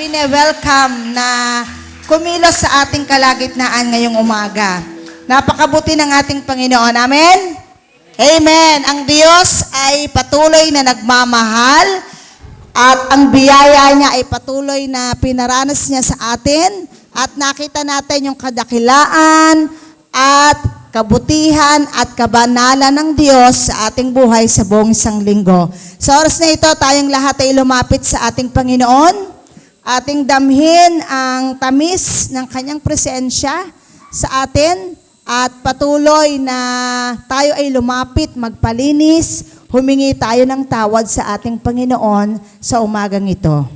Welcome na kumilos sa ating kalagitnaan ngayong umaga. Napakabuti ng ating Panginoon. Amen? Amen. Ang Diyos ay patuloy na nagmamahal at ang biyaya niya ay patuloy na pinaranas niya sa atin at nakita natin yung kadakilaan at kabutihan at kabanalan ng Diyos sa ating buhay sa buong isang linggo. Sa oras na ito, tayong lahat ay lumapit sa ating Panginoon. Ating damhin ang tamis ng kanyang presensya sa atin at patuloy na tayo ay lumapit, magpalinis, humingi tayo ng tawad sa ating Panginoon sa umagang ito.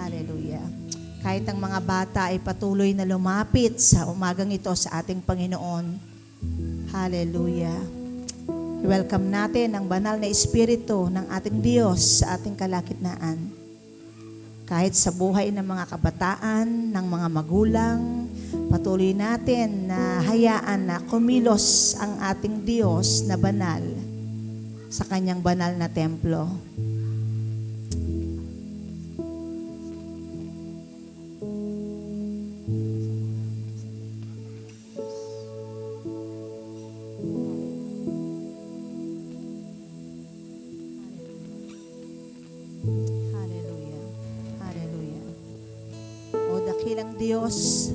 Hallelujah. Kahit ang mga bata ay patuloy na lumapit sa umagang ito sa ating Panginoon. Hallelujah. Welcome natin ang banal na Espiritu ng ating Diyos sa ating kalagitnaan. Kahit sa buhay ng mga kabataan, ng mga magulang, patuloy natin na hayaan na kumilos ang ating Diyos na banal sa kanyang banal na templo. Hallelujah. Hallelujah. O dakilang Diyos,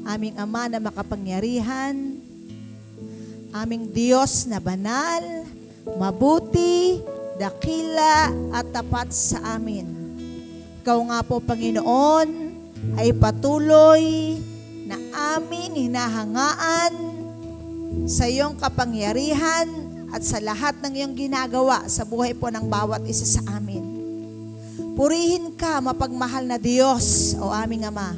aming Ama na makapangyarihan, aming Diyos na banal, mabuti, dakila at tapat sa amin. Ikaw nga po, Panginoon, ay patuloy na aming hinahangaan sa iyong kapangyarihan at sa lahat ng iyong ginagawa sa buhay po ng bawat isa sa amin. Purihin ka, mapagmahal na Diyos, o aming Ama.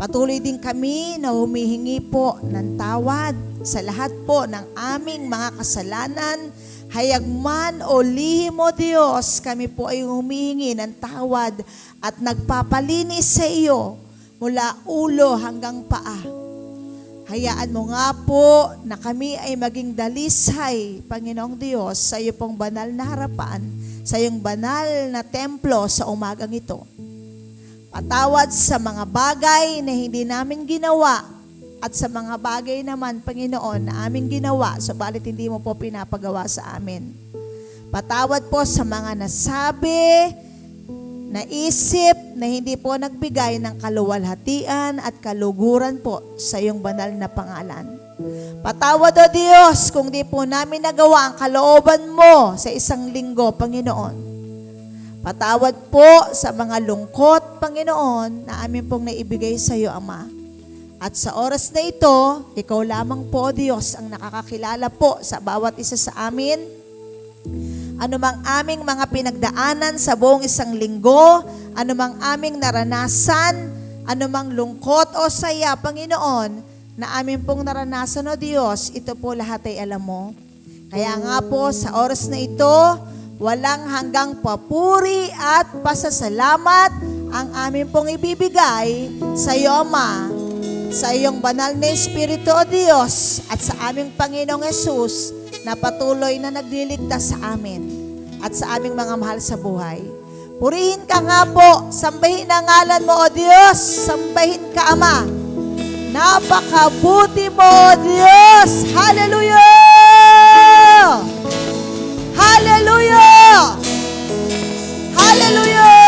Patuloy din kami na humihingi po ng tawad sa lahat po ng aming mga kasalanan, hayag man o lihim mo Diyos, kami po ay humihingi ng tawad at nagpapalinis sa iyo mula ulo hanggang paa. Hayaan mo nga po na kami ay maging dalisay, Panginoong Diyos, sa iyo pong banal na harapan, sa iyong banal na templo sa umagang ito. Patawad sa mga bagay na hindi namin ginawa at sa mga bagay naman, Panginoon, na aming ginawa, subalit hindi mo po pinapagawa sa amin. Patawad po sa mga nasabi, naisip na hindi po nagbigay ng kaluwalhatian at kaluguran po sa iyong banal na pangalan. Patawad o Diyos kung di po namin nagawa ang kalooban mo sa isang linggo, Panginoon. Patawad po sa mga lungkot, Panginoon, na amin pong naibigay sa iyo, Ama. At sa oras na ito, ikaw lamang po, Diyos, ang nakakakilala po sa bawat isa sa amin. Anumang aming mga pinagdaanan sa buong isang linggo, anumang aming naranasan, anumang lungkot o saya, Panginoon, na amin pong naranasan, o Diyos, ito po lahat ay alam mo. Kaya nga po, sa oras na ito, walang hanggang papuri at pasasalamat ang amin pong ibibigay sa iyo, Ama, sa iyong banal na Espiritu, o Diyos, at sa aming Panginoong Hesus, na patuloy na nagliligtas sa amin at sa aming mga mahal sa buhay. Purihin ka nga po, sambahin ang ngalan mo, o Diyos, sambahin ka, Ama. Napakabuti mo, O Diyos. Hallelujah! Hallelujah! Hallelujah!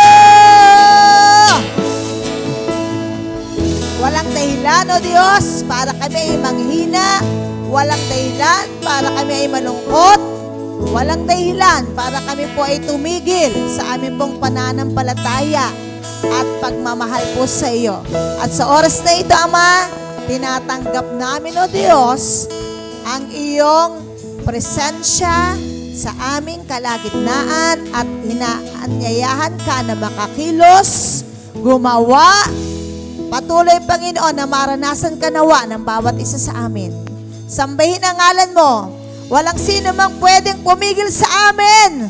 Walang dahilan, O Diyos, para kami ay manghina. Walang dahilan para kami ay malungkot. Walang dahilan para kami po ay tumigil sa aming pong pananampalataya at pagmamahal po sa iyo. At sa oras na ito, Ama, tinatanggap namin, O Diyos, ang iyong presensya sa aming kalagitnaan at inaanyayahan ka na makakilos, gumawa, patuloy, Panginoon, na maranasan ka nawa ng bawat isa sa amin. Sambahin ang ngalan mo. Walang sino mang pwedeng pumigil sa amin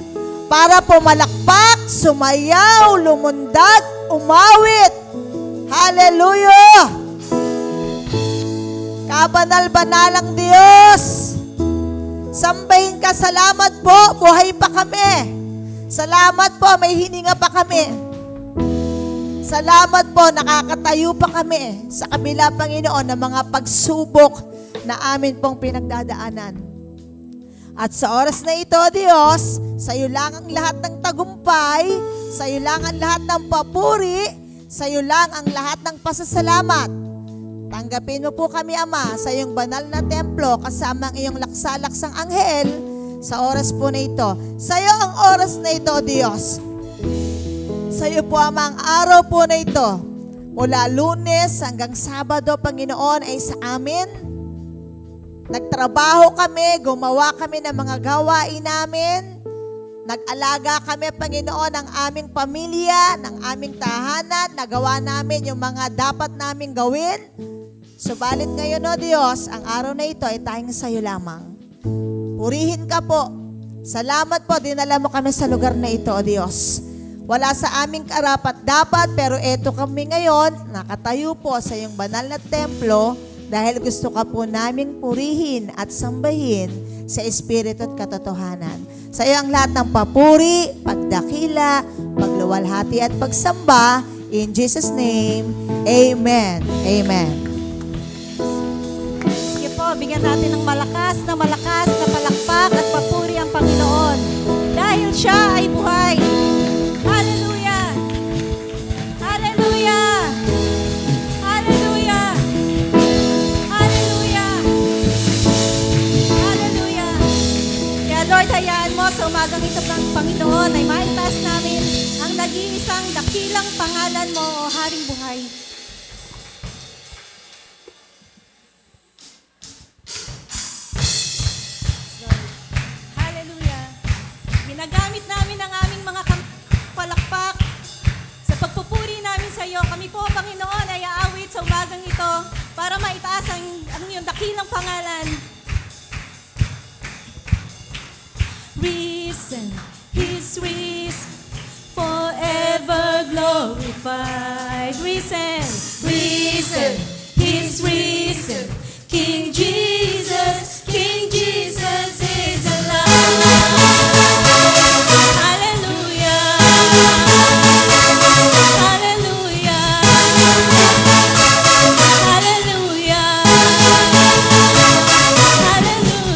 para pumalakpak, sumayaw, lumundag, umawit. Hallelujah! Kabanal-banalang Diyos, sambahin ka, salamat po, buhay pa kami. Salamat po, may hininga pa kami. Salamat po, nakakatayo pa kami sa kabila, Panginoon, ng mga pagsubok na amin pong pinagdadaanan. At sa oras na ito, Diyos, sa iyo lang ang lahat ng tagumpay, sa iyo lang ang lahat ng papuri, sa iyo lang ang lahat ng pasasalamat. Tanggapin mo po kami, Ama, sa iyong banal na templo kasama ang iyong laksalaksang anghel sa oras po na ito. Sa iyo ang oras na ito, Diyos. Sa iyo po, Ama, ang araw po na ito. Mula Lunes hanggang Sabado, Panginoon, ay sa amin. Nagtrabaho kami, gumawa kami ng mga gawain namin. Nag-alaga kami, Panginoon, ng aming pamilya, ng aming tahanan. Nagawa namin yung mga dapat naming gawin. Subalit ngayon, O Diyos, ang araw na ito ay tayong sa iyo lamang. Purihin ka po. Salamat po, dinala mo kami sa lugar na ito, O Diyos. Wala sa aming karapat-dapat, pero eto kami ngayon, nakatayo po sa iyong banal na templo dahil gusto ka po naming purihin at sambahin sa Espiritu at katotohanan. Sa iyo ang lahat ng papuri, pagdakila, pagluwalhati at pagsamba. In Jesus' name, Amen. Amen. Sige po, bigyan natin ng malakas na palakpak at papuri ang Panginoon. Dahil siya ay buhay. Hallelujah! Hallelujah! Hallelujah! Hallelujah! Hallelujah! Kaya Lord, hayaan mo sa umagang ito ng Panginoon ay maitaas namin ang nag-iisang dakilang pangalan mo, O Haring Buhay. Hallelujah! Ginagamit namin ang aming mga palakpak sa pagpupuri namin sa iyo. Kami po, Panginoon, ay aawit sa umagang ito para maitaas ang iyong dakilang pangalan. Risen, He's risen, forever glorified. Risen, risen, He's risen, King Jesus is alive. Hallelujah, hallelujah, hallelujah, hallelujah, hallelujah.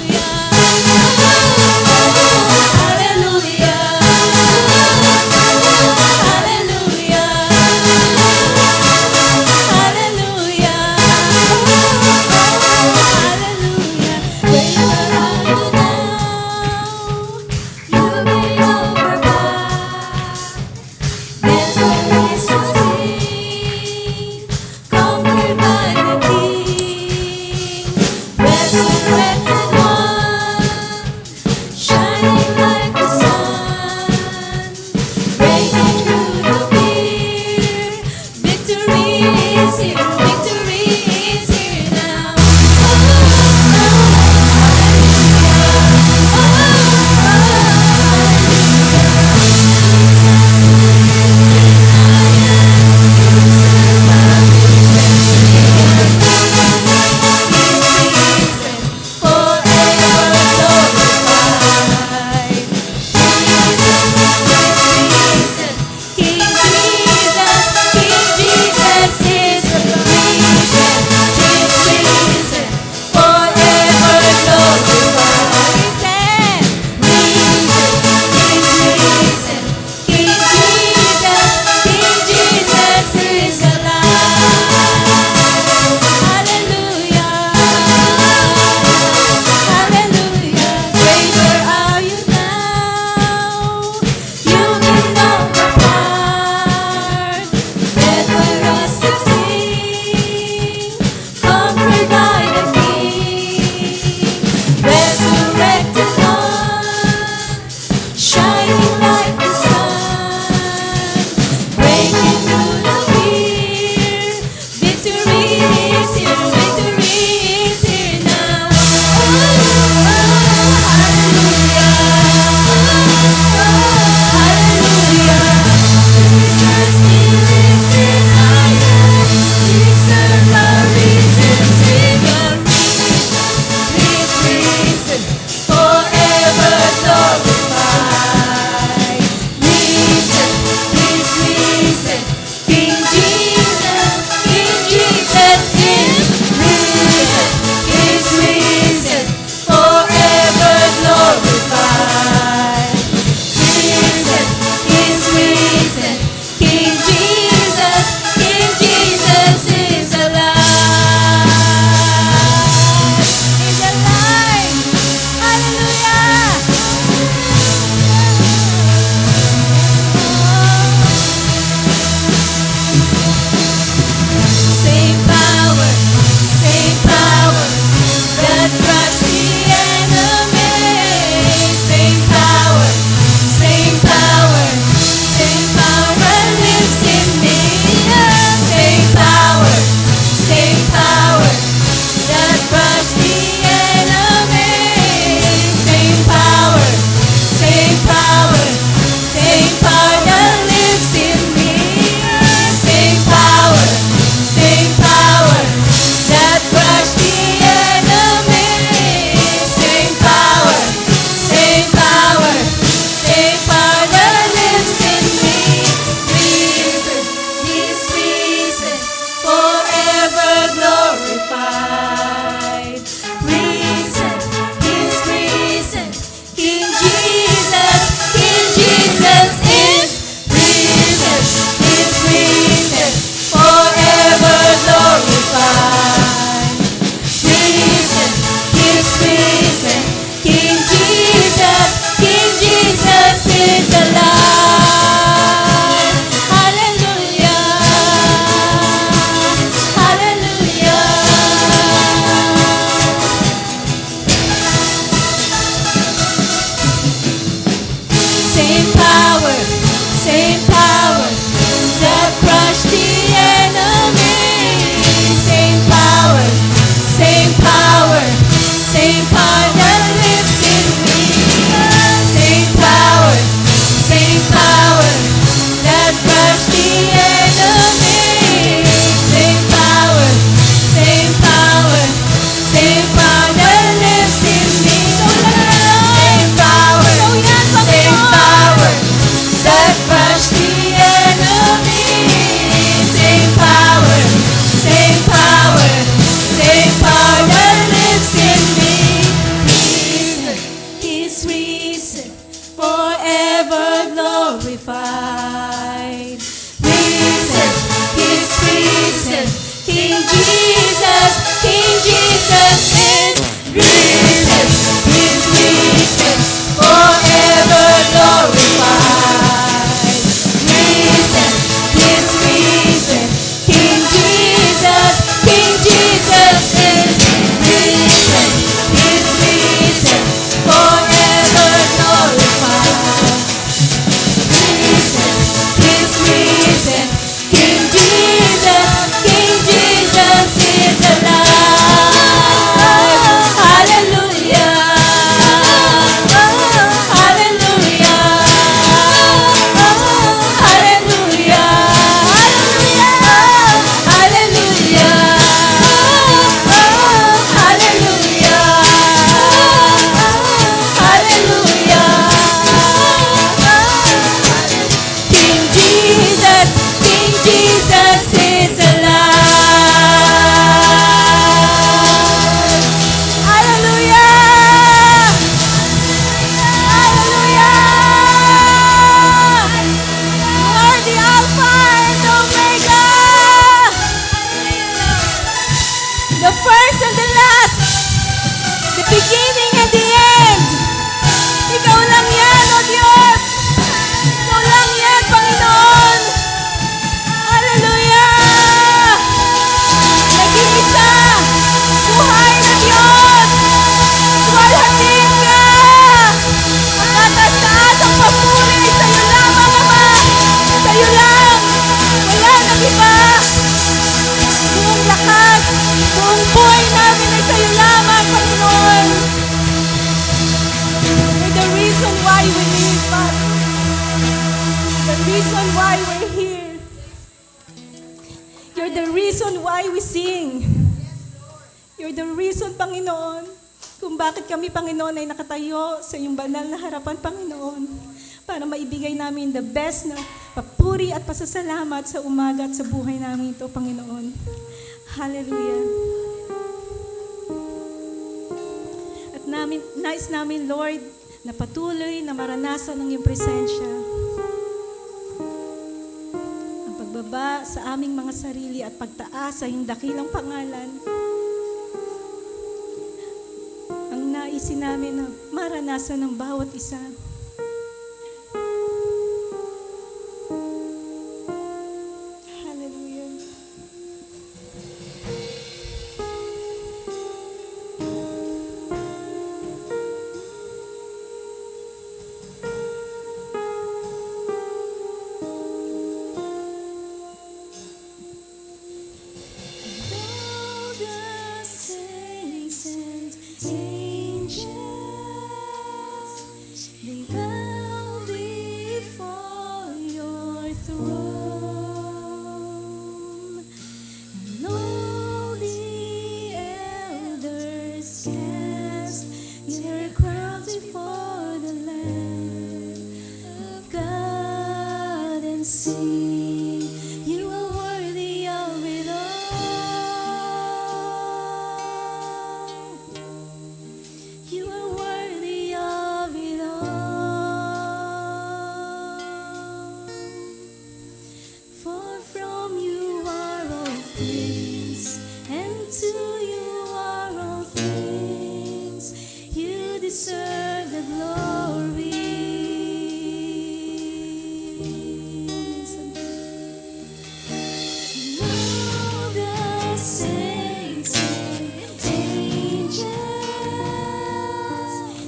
Jesus, King Jesus is risen. He's risen, forever glorified. Risen, He's risen. King Jesus is risen. He's risen, forever glorified. Risen, He's risen. King Jesus is alive. Hallelujah. Hallelujah. Hallelujah. Hallelujah. Hallelujah. King Jesus is alive. Hallelujah. Hallelujah. You are the Alpha and Omega, the first and the last, the beginning and the end. Ikaw lang yan, O Diyos. Ikaw lang yan, Panginoon. Hallelujah! Nag-iisa, buhay na Diyos. Walhatin ka. Pagkataas ang papuri sa iyo lamang, Ama. Sa iyo lang. Wala nang iba. Buong lakas, buong buhay namin ay sa iyo lamang, Panginoon. You're the reason why we live, Father. The reason why we're here. You're the reason why we sing. You're the reason, Panginoon, kung bakit kami, Panginoon, ay nakatayo sa iyong banal na harapan, Panginoon, para maibigay namin the best na papuri at pasasalamat sa umaga at sa buhay namin ito, Panginoon. Hallelujah. At nais namin, Lord, na patuloy na maranasan ang iyong presensya. Ang pagbaba sa aming mga sarili at pagtaas sa iyong dakilang pangalan. Ang naisin namin na maranasan ng bawat isa. Hallelujah. All the saints and angels, they bow before your throne, and all the elders cast their crowns before the Lamb of God and sing, you are worthy of it all. You are worthy of it all. For from you are all things, and to you are all things. You deserve the glory. All the saints and angels,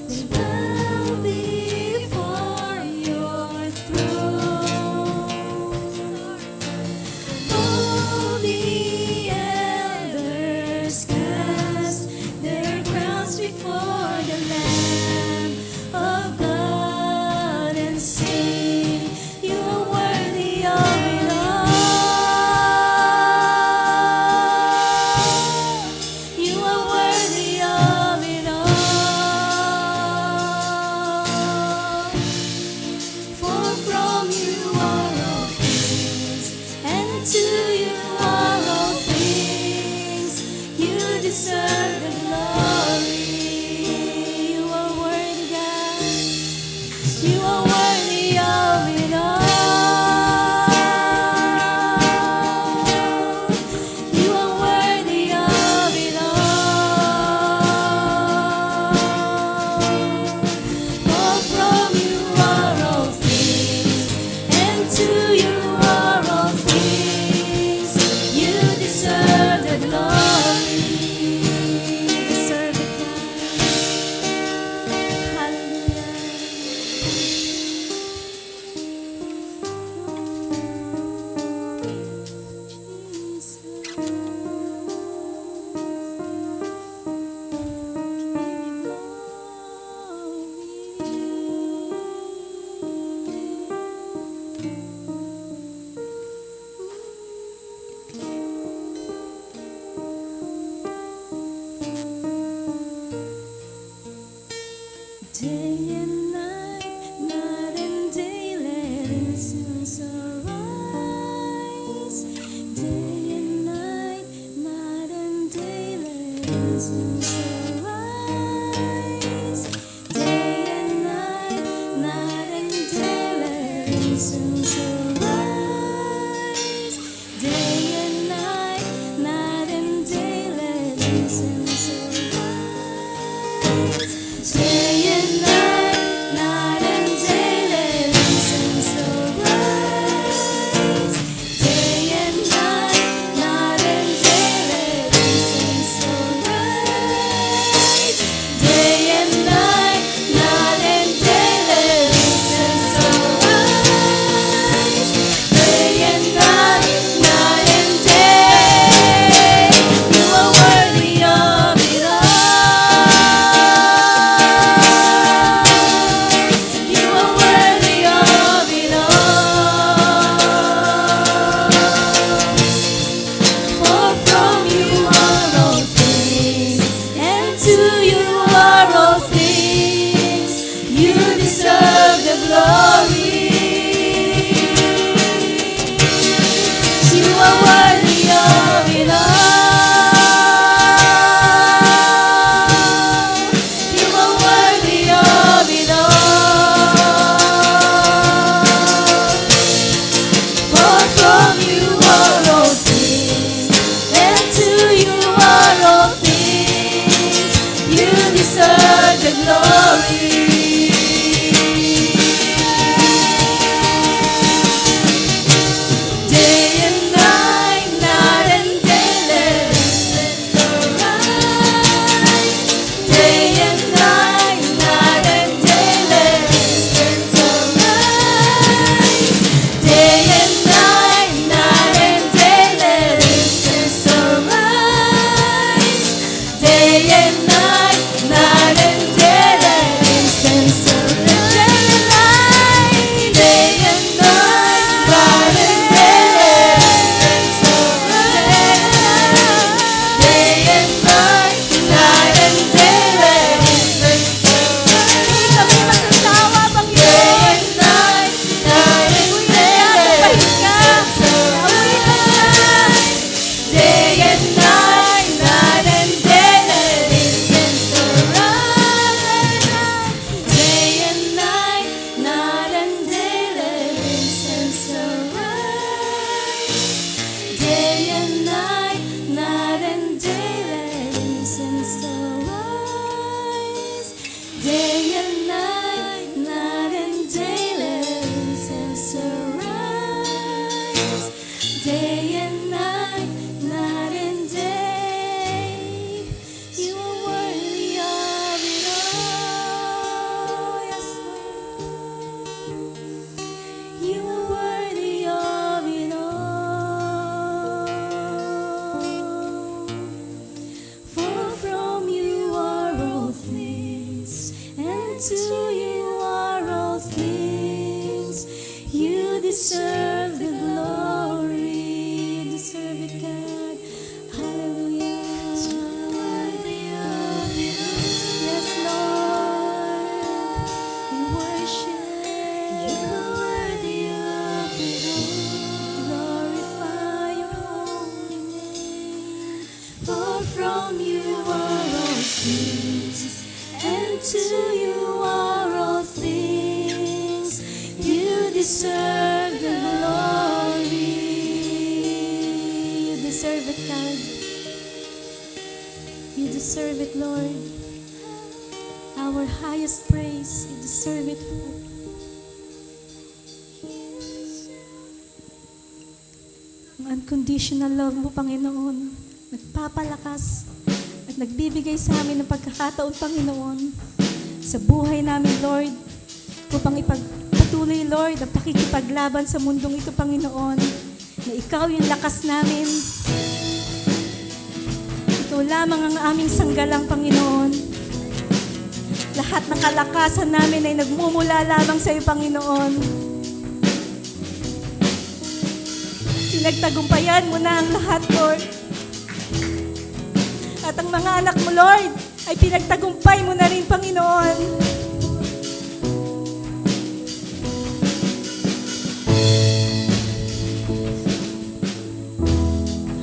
they bow before your throne. All the elders cast their crowns before the Lamb of God and sing, you are worthy of it all. You are worthy of it all. For from you are all things, and to you are all things. You deserve the glory. You are worthy, God. You are worthy of it all. You are worthy Incense arise, day and night, night and day, let incense arise, day and night, night and day, let incense arise, day and night, night and day, let incense arise, day and night, night and day, let incense arise, day and night, night and day, let incense arise, day and night, night and day. You are worthy of it all. You are worthy of it all. For from you are all things, and to you are all things. You deserve the glory. You are worthy of it all. You are worthy of it all. For from you are all things, and to you are all things. You deserve the glory. Day and night, night and day, let incense arise. Day and night, night and day, let incense arise. Day and night, night and day, let incense arise. Day and night, night and day, let incense arise. Day and night, night and day, let incense arise. Day and night, night and day, let incense arise. Hindi kami magsasawa, Panginoon. Day and night, night and day, let incense arise. Day and night, night and day, let incense arise. Day and night, night and day, let incense arise. Day and night, night and day, let incense arise. Day and night, night and day, let incense arise. Day and night, night and day. You are worthy of it all. Yes, Lord. You are worthy of it all. For from you are all things, and to you are all things. You deserve the glory. You deserve it, God. Hallelujah. You are worthy of it all. Yes, Lord. We worship. You are worthy of it all. Glorify your holy name. For from you are all things, and to you are all things. You deserve the glory. You deserve it, God. You deserve it, Lord. Our highest praise. You deserve it, Lord. Ang unconditional love mo, Panginoon, nagpapalakas at nagbibigay sa amin ng pagkakataon, Panginoon, sa buhay namin, Lord, upang ipagpatuloy, Lord, ang pakikipaglaban sa mundong ito, Panginoon, na Ikaw yung lakas namin. Ikaw lamang ang aming sanggalang, Panginoon. Lahat ng kalakasan namin ay nagmumula lamang sa iyo, Panginoon. Pinagtagumpayan mo na ang lahat, Lord. At ang mga anak mo, Lord, ay pinagtagumpay mo na rin, Panginoon.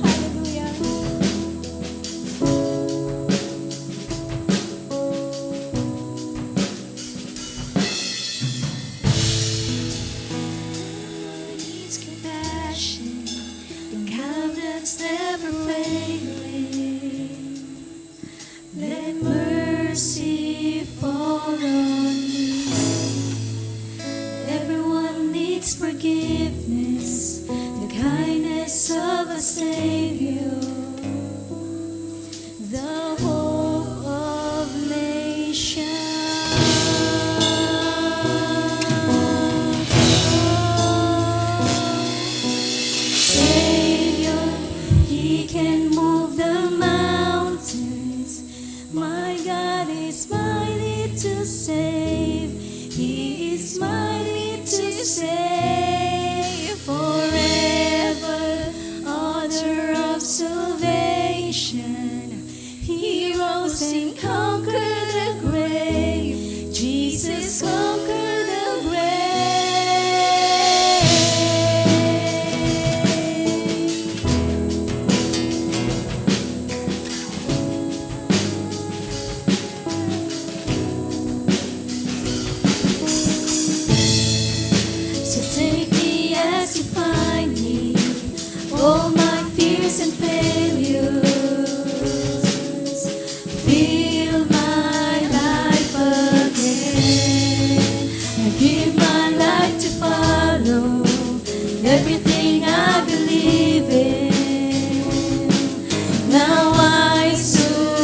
Hallelujah. and conquered the grave. Jesus conquered the grave. So take me as you find me, all my fears and failures. Fill my life again. I give my life to follow everything I believe in. Now I surrender.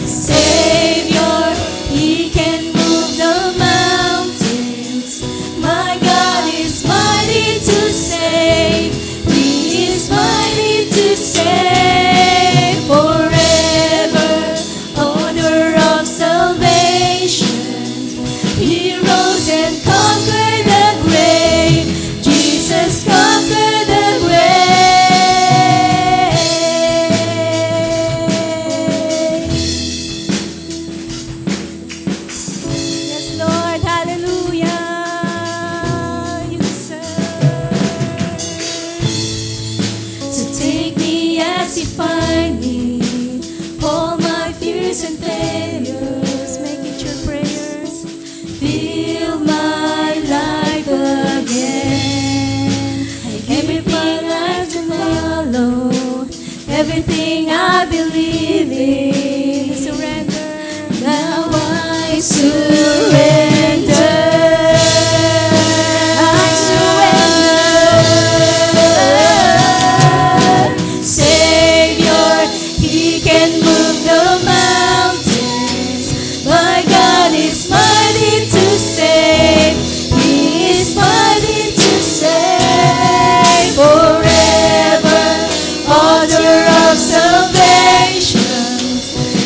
Savior, He can move the mountains. My God is mighty to save. He is mighty to save. Forever, owner of salvation. He rose and conquered the grave. Jesus conquered the grave. Yes, Lord, hallelujah. You deserve. So take me as you find me, all my fears and failures. Make it your prayers. Fill my life again. Everything I follow, everything I believe in. Surrender. Now I surrender. I surrender. Savior, He can move the mountains. My God is mighty to save. He is mighty to save. Forever, author of salvation.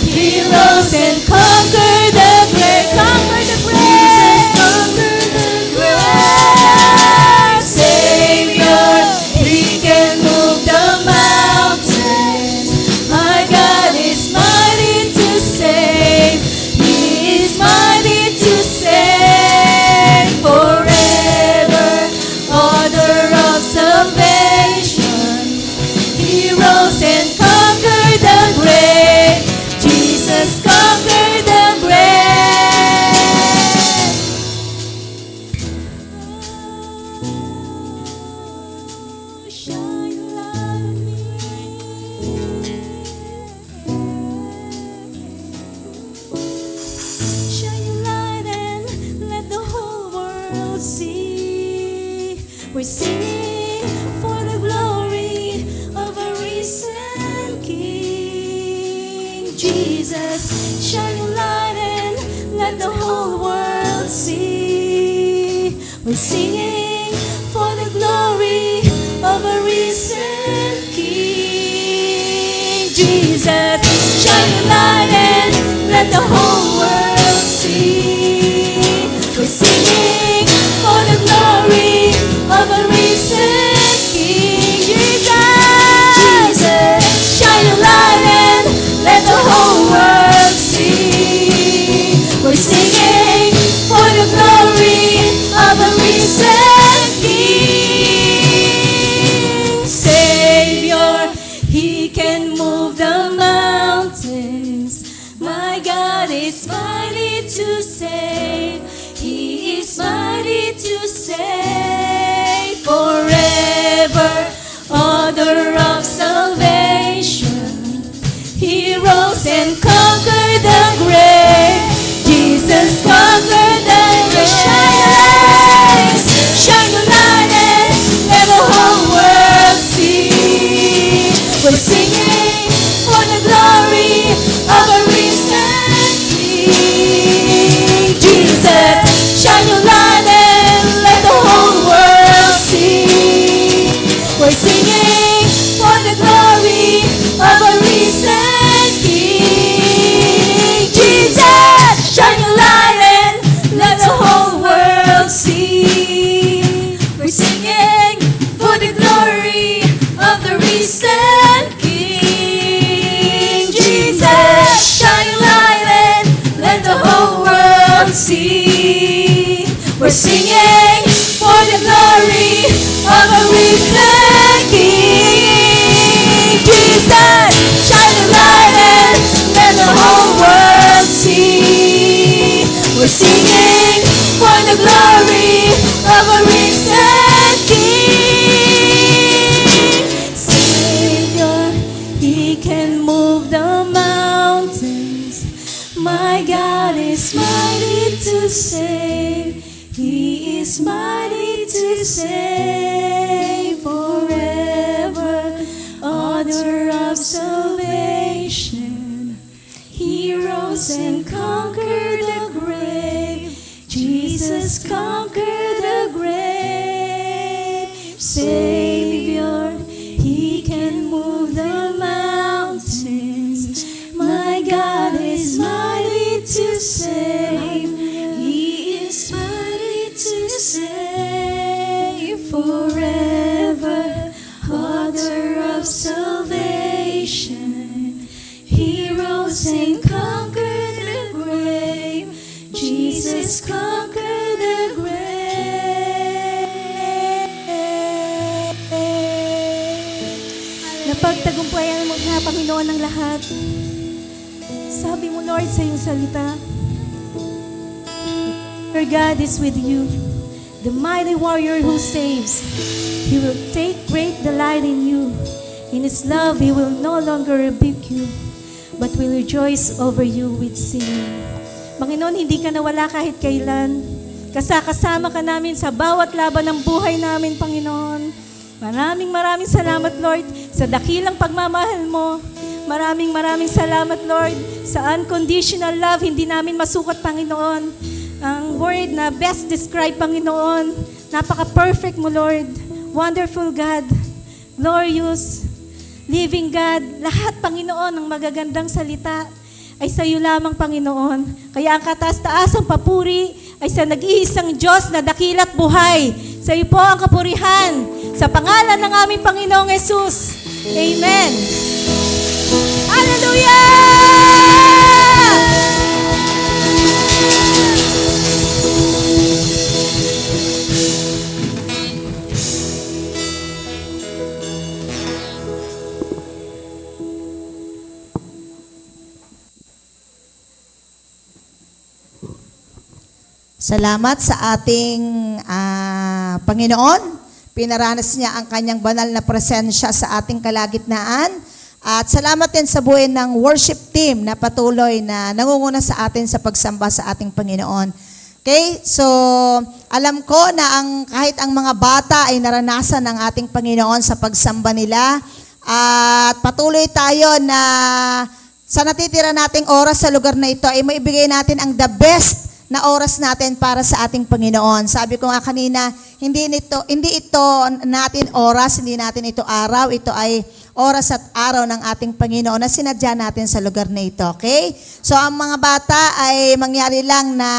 He rose and conquered the grave. Conquered the grave. Conquered the grave. Savior, He can move the mountains. My God is mighty to save. He is mighty to save. Forever, author of salvation. He rose and conquered the grave. Jesus conquered the grave. Shine light on me. Shine your light and let the whole world see. We're singing for the glory of a risen King. Jesus, shine your light and let the whole world see. We're singing for the glory of a risen King. Jesus, shine your light and let the whole world see. We're singing for the glory of a risen King. Jesus, shine your light and let the whole world see. We're singing for the glory of a risen We're singing for the glory of a risen King. Jesus, shine a light and let the whole world see. We're singing for the glory of a risen King. Savior, He can move the mountains. My God is mighty to save. He is mighty to save forever. Author of salvation. He rose and conquered the grave. Jesus conquered the grave. Savior, He can move the mountains. My God is mighty to save. He is mighty to save forever. Author of salvation. He rose and conquered the grave. Jesus conquered the grave. Napagtagumpayan mo na, Panginoon, ng lahat. Sabi mo, Lord, sa iyong salita, your God is with you, the mighty warrior who saves. He will take great delight in you. In His love, He will no longer rebuke you, but will rejoice over you with singing. Panginoon, hindi ka nawala kahit kailan. Kasama ka namin sa bawat laban ng buhay namin, Panginoon. Maraming salamat, Lord, sa dakilang pagmamahal mo. Maraming salamat, Lord, sa unconditional love. Hindi namin masukat, Panginoon. Ang word na best describe, Panginoon. Napaka-perfect mo, Lord. Wonderful God. Glorious. Living God. Lahat, Panginoon, ng magagandang salita ay sa iyo lamang, Panginoon. Kaya ang kataas-taasang papuri ay sa nag-iisang Diyos na dakila't buhay. Sa iyo po ang kapurihan. Sa pangalan ng aming Panginoong Jesus. Amen. Salamat sa ating Panginoon. Pinaranas niya ang kanyang banal na presensya sa ating kalagitnaan. At salamat din sa buhay ng worship team na patuloy na nangunguna sa atin sa pagsamba sa ating Panginoon. Okay? So, alam ko na kahit ang mga bata ay naranasan ng ating Panginoon sa pagsamba nila. At patuloy tayo na sa natitira nating oras sa lugar na ito ay maibigay natin ang the best na oras natin para sa ating Panginoon. Sabi ko nga kanina, hindi ito natin oras, hindi natin ito araw, ito ay oras at araw ng ating Panginoon na sinadya natin sa lugar na ito. Okay? So ang mga bata ay mangyari lang na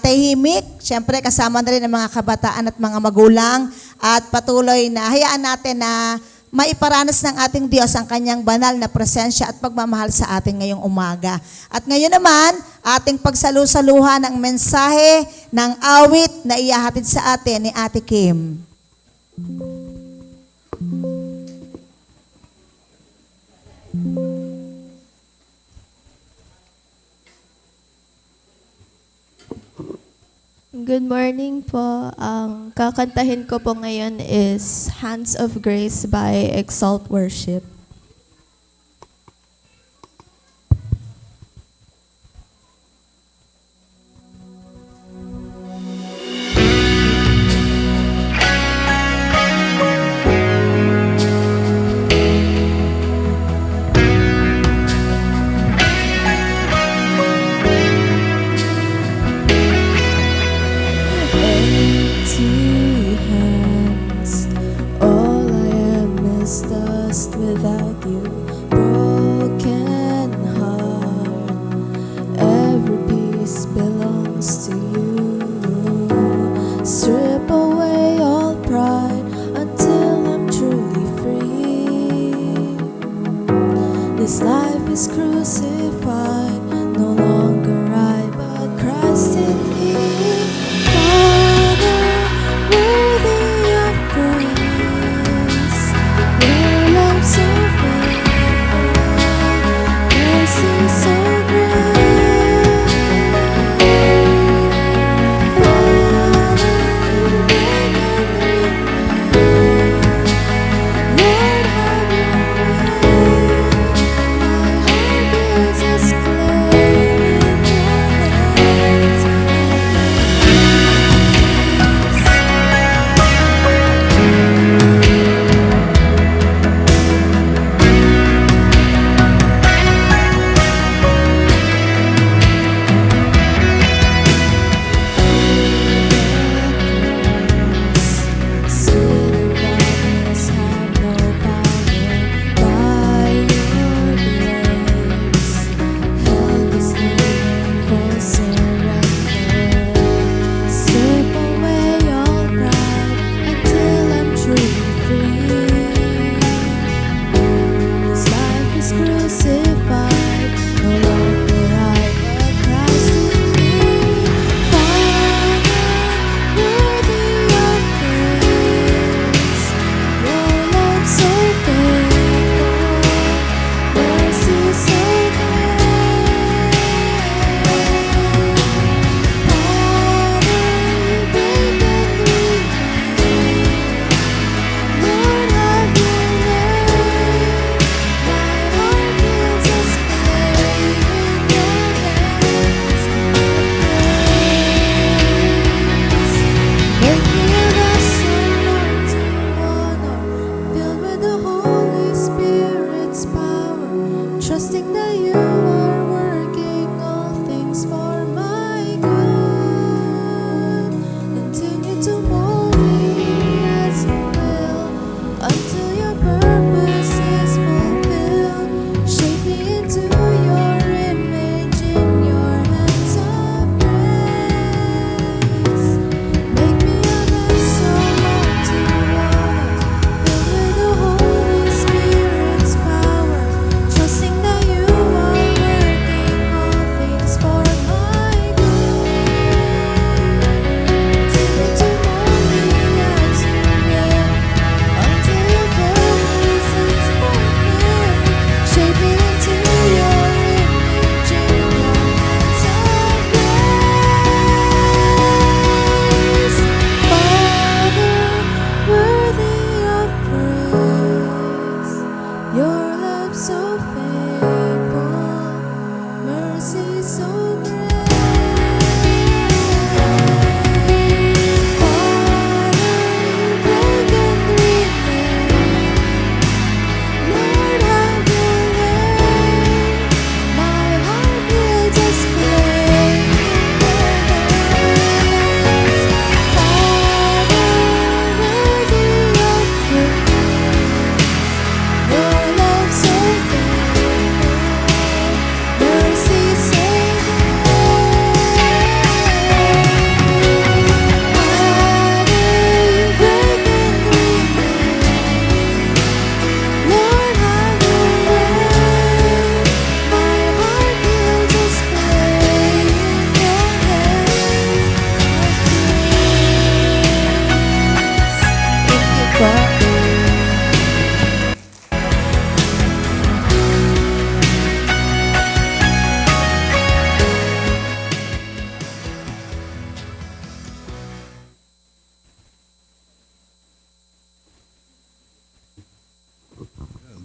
tahimik. Siyempre kasama na rin ang mga kabataan at mga magulang at patuloy na hayaan natin na maiparanas ng ating Diyos ang kanyang banal na presensya at pagmamahal sa atin ngayong umaga. At ngayon naman, ating pagsalusaluhan ng mensahe ng awit na iyahatid sa atin ni Ate Kim. Good morning po. Ang kakantahin ko po ngayon is Hands of Grace by Exalt Worship. Empty hands, all I am is dust without you. Broken heart, every piece belongs to you. Strip away all pride until I'm truly free. This life is crucified, no longer I, but Christ in me.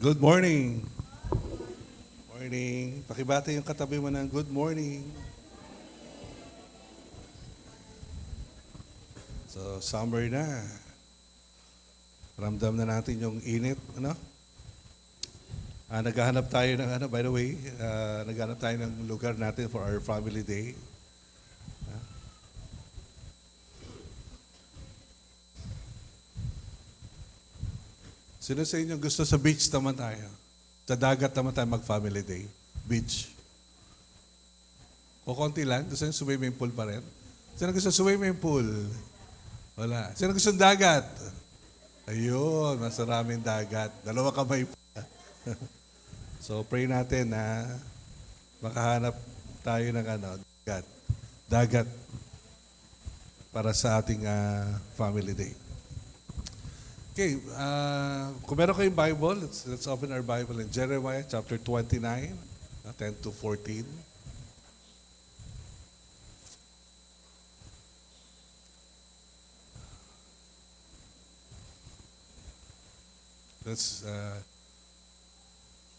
Good morning. Morning. Pakibati yung katabi mo ng good morning. So, summer na. Ramdam na natin yung init, ano? Naghahanap tayo ng, by the way, naghahanap tayo ng lugar natin for our family day. Sino sa inyo gusto sa beach naman tayo? Sa dagat naman tayo mag-family day. Beach. O konti lang? Gusto nyo swimming pool pa rin? Sino gusto swimming pool? Wala. Sino gusto dagat? Ayun, mas maraming dagat. 2 kamay pa. So pray natin na makahanap tayo ng dagat. Dagat para sa ating family day. Okay, kung meron kayong Bible, let's open our Bible in Jeremiah chapter 29, 10 to 14.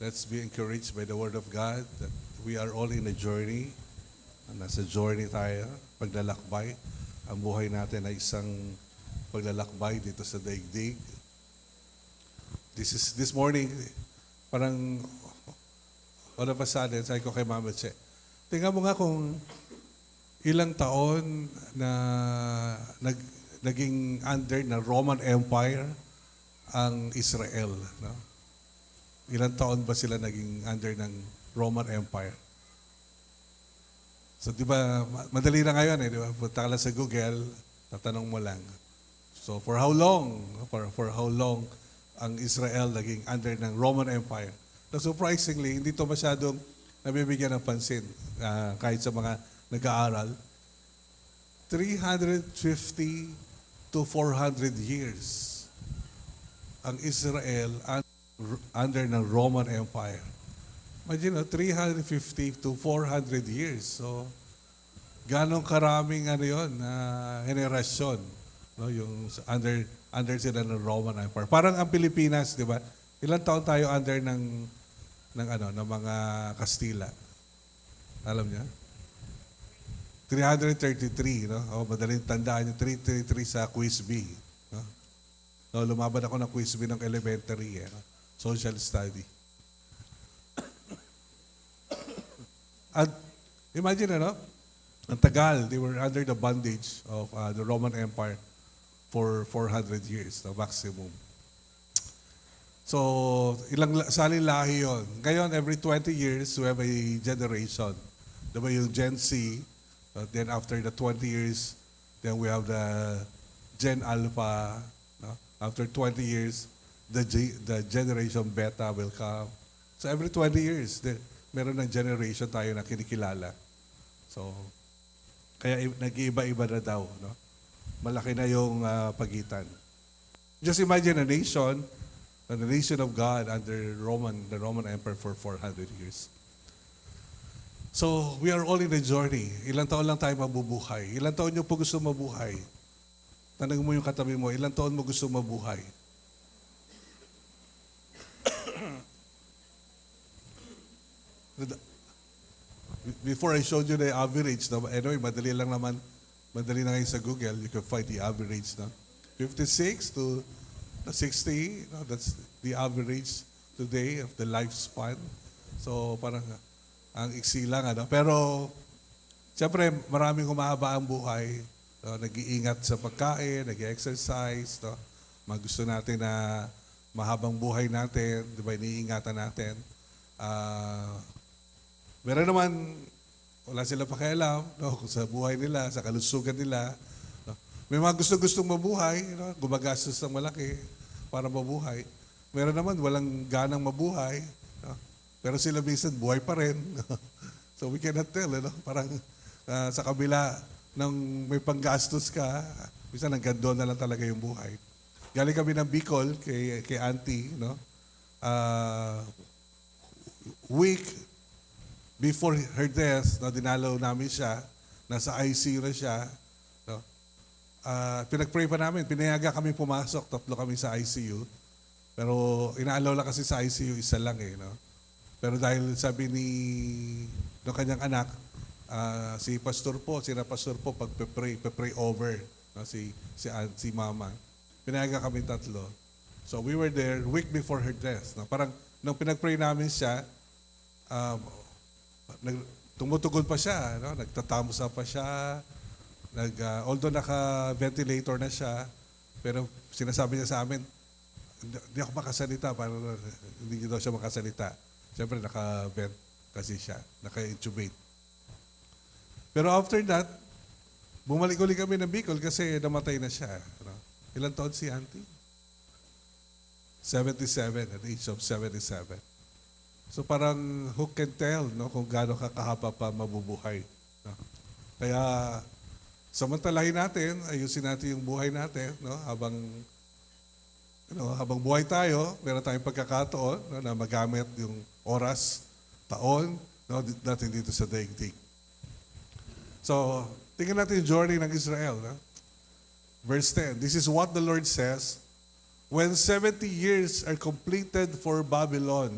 Let's be encouraged by the Word of God that we are all in a journey. Nasa journey tayo, paglalakbay. Ang buhay natin ay isang paglalakbay dito sa daigdig. This morning, parang all of a sudden, sabi ko kay Mama Che, tingnan mo nga kung ilang taon na naging under ng Roman Empire ang Israel. No? Ilang taon ba sila naging under ng Roman Empire? So di ba, madali na ngayon di ba? Punta ka lang sa Google, tatanong mo lang. So for how long? For how long ang Israel naging under ng Roman Empire? So surprisingly, hindi to masyadong nabibigyan ng pansin kahit sa mga nag-aaral. 350 to 400 years ang Israel under ng Roman Empire. Imagine, 350 to 400 years. So, ganong karaming henerasyon. No, yung under sila ng Roman Empire. Parang ang Pilipinas, di ba? Ilang taon tayo under ng mga Kastila? Alam niya? 333, no? Madaling tandaan yung 333 sa Quiz B. No? No, lumaban ako ng Quiz B ng elementary, social study. At imagine, ang tagal, they were under the bondage of the Roman Empire for 400 years, the maximum. So, salin lahi yun. Ngayon, every 20 years, we have a generation. Diba yung Gen Z, then after the 20 years, then we have the Gen Alpha. No? After 20 years, the generation Beta will come. So, every 20 years, meron ng generation tayo na kinikilala. So, kaya nag-iiba-iba na daw, no? Malaki na yung pagitan. Just imagine the nation of God under the Roman Empire for 400 years. So, we are all in a journey. Ilang taon lang tayo mabubuhay. Ilang taon nyo po gusto mabuhay? Tanong mo yung katabi mo, ilang taon mo gusto mabuhay? Before I showed you the average, anyway, madali na ngayon sa Google, you can find the average. 56 to 60, that's the average today of the lifespan. So parang ang iksi lang. Pero siyempre maraming humahaba ang buhay. Nag-iingat sa pagkain, nag-exercise. Gusto natin na mahabang buhay natin, di ba, iniingatan natin. Meron naman, wala sila pakialam kung sa buhay nila, sa kalusugan nila. May mga gustong mabuhay, gumagastos ng malaki para mabuhay. Meron naman, walang ganang mabuhay. Pero sila minsan, buhay pa rin. So we cannot tell, parang sa kabila ng may panggastos ka, minsan hanggang doon na lang talaga yung buhay. Galing kami ng Bicol kay Auntie, week before her death, dinalaw namin siya, nasa ICU na siya. Pinag-pray pa namin, pinayaga kami pumasok, 3 kami sa ICU. Pero inaalaw lang kasi sa ICU, isa lang eh. No? Pero dahil sabi ng kanyang anak, si pastor po, pag pray over, no? si mama. Pinayagan kami tatlo. So we were there week before her death. No? Parang nung pinag-pray namin siya, tumutugon pa siya, no? Nagtatamusa pa siya, although naka-ventilator na siya, pero sinasabi niya sa amin, hindi ako makasalita, parang hindi daw siya makasalita. Siyempre, naka-vent kasi siya, naka-intubate. Pero after that, bumalik ulit kami ng Bicol kasi namatay na siya. No? Ilang taon si auntie? 77, at the age of 77. So parang who can tell no, kung gaano kakahaba pa mabubuhay. No? Kaya samantalahin natin, ayusin natin yung buhay natin, no? Habang buhay tayo, meron tayong pagkakataon no, na magamit yung oras, taon, no, natin dito sa daigdig. So, tingnan natin yung journey ng Israel. No? Verse 10, this is what the Lord says, when 70 years are completed for Babylon,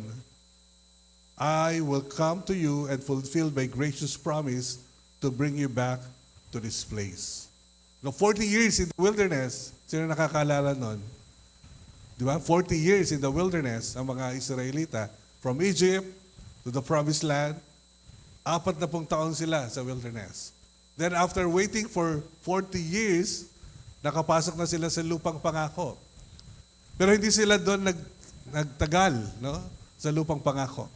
I will come to you and fulfill my gracious promise to bring you back to this place. No, 40 years in the wilderness, sino nakakaalala nun? Di ba? 40 years in the wilderness, ang mga Israelita, from Egypt to the promised land, 40 taon sila sa wilderness. Then after waiting for 40 years, nakapasok na sila sa lupang pangako. Pero hindi sila doon nagtagal, no? Sa lupang pangako.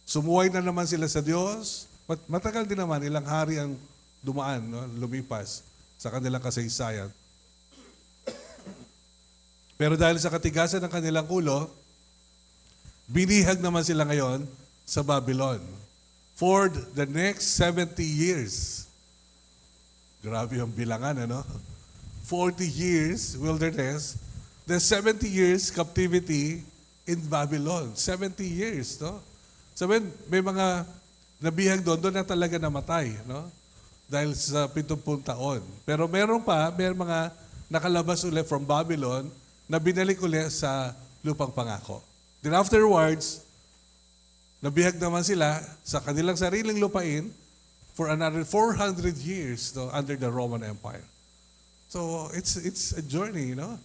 Sumuway na naman sila sa Diyos. Matagal din naman, ilang hari ang dumaan, no? Lumipas sa kanilang kasaysayan. Pero dahil sa katigasan ng kanilang ulo, binihag naman sila ngayon sa Babylon for the next 70 years. Grabe yung bilangan, ano? 40 years wilderness, then 70 years captivity in Babylon. 70 years, no? Sabihin, may mga nabihag doon na talaga namatay, no? Dahil sa 70 taon. Pero may mga nakalabas ulit from Babylon na binalik ulit sa lupang pangako. Then afterwards, nabihag naman sila sa kanilang sariling lupain for another 400 years under the Roman Empire. So it's a journey, you know.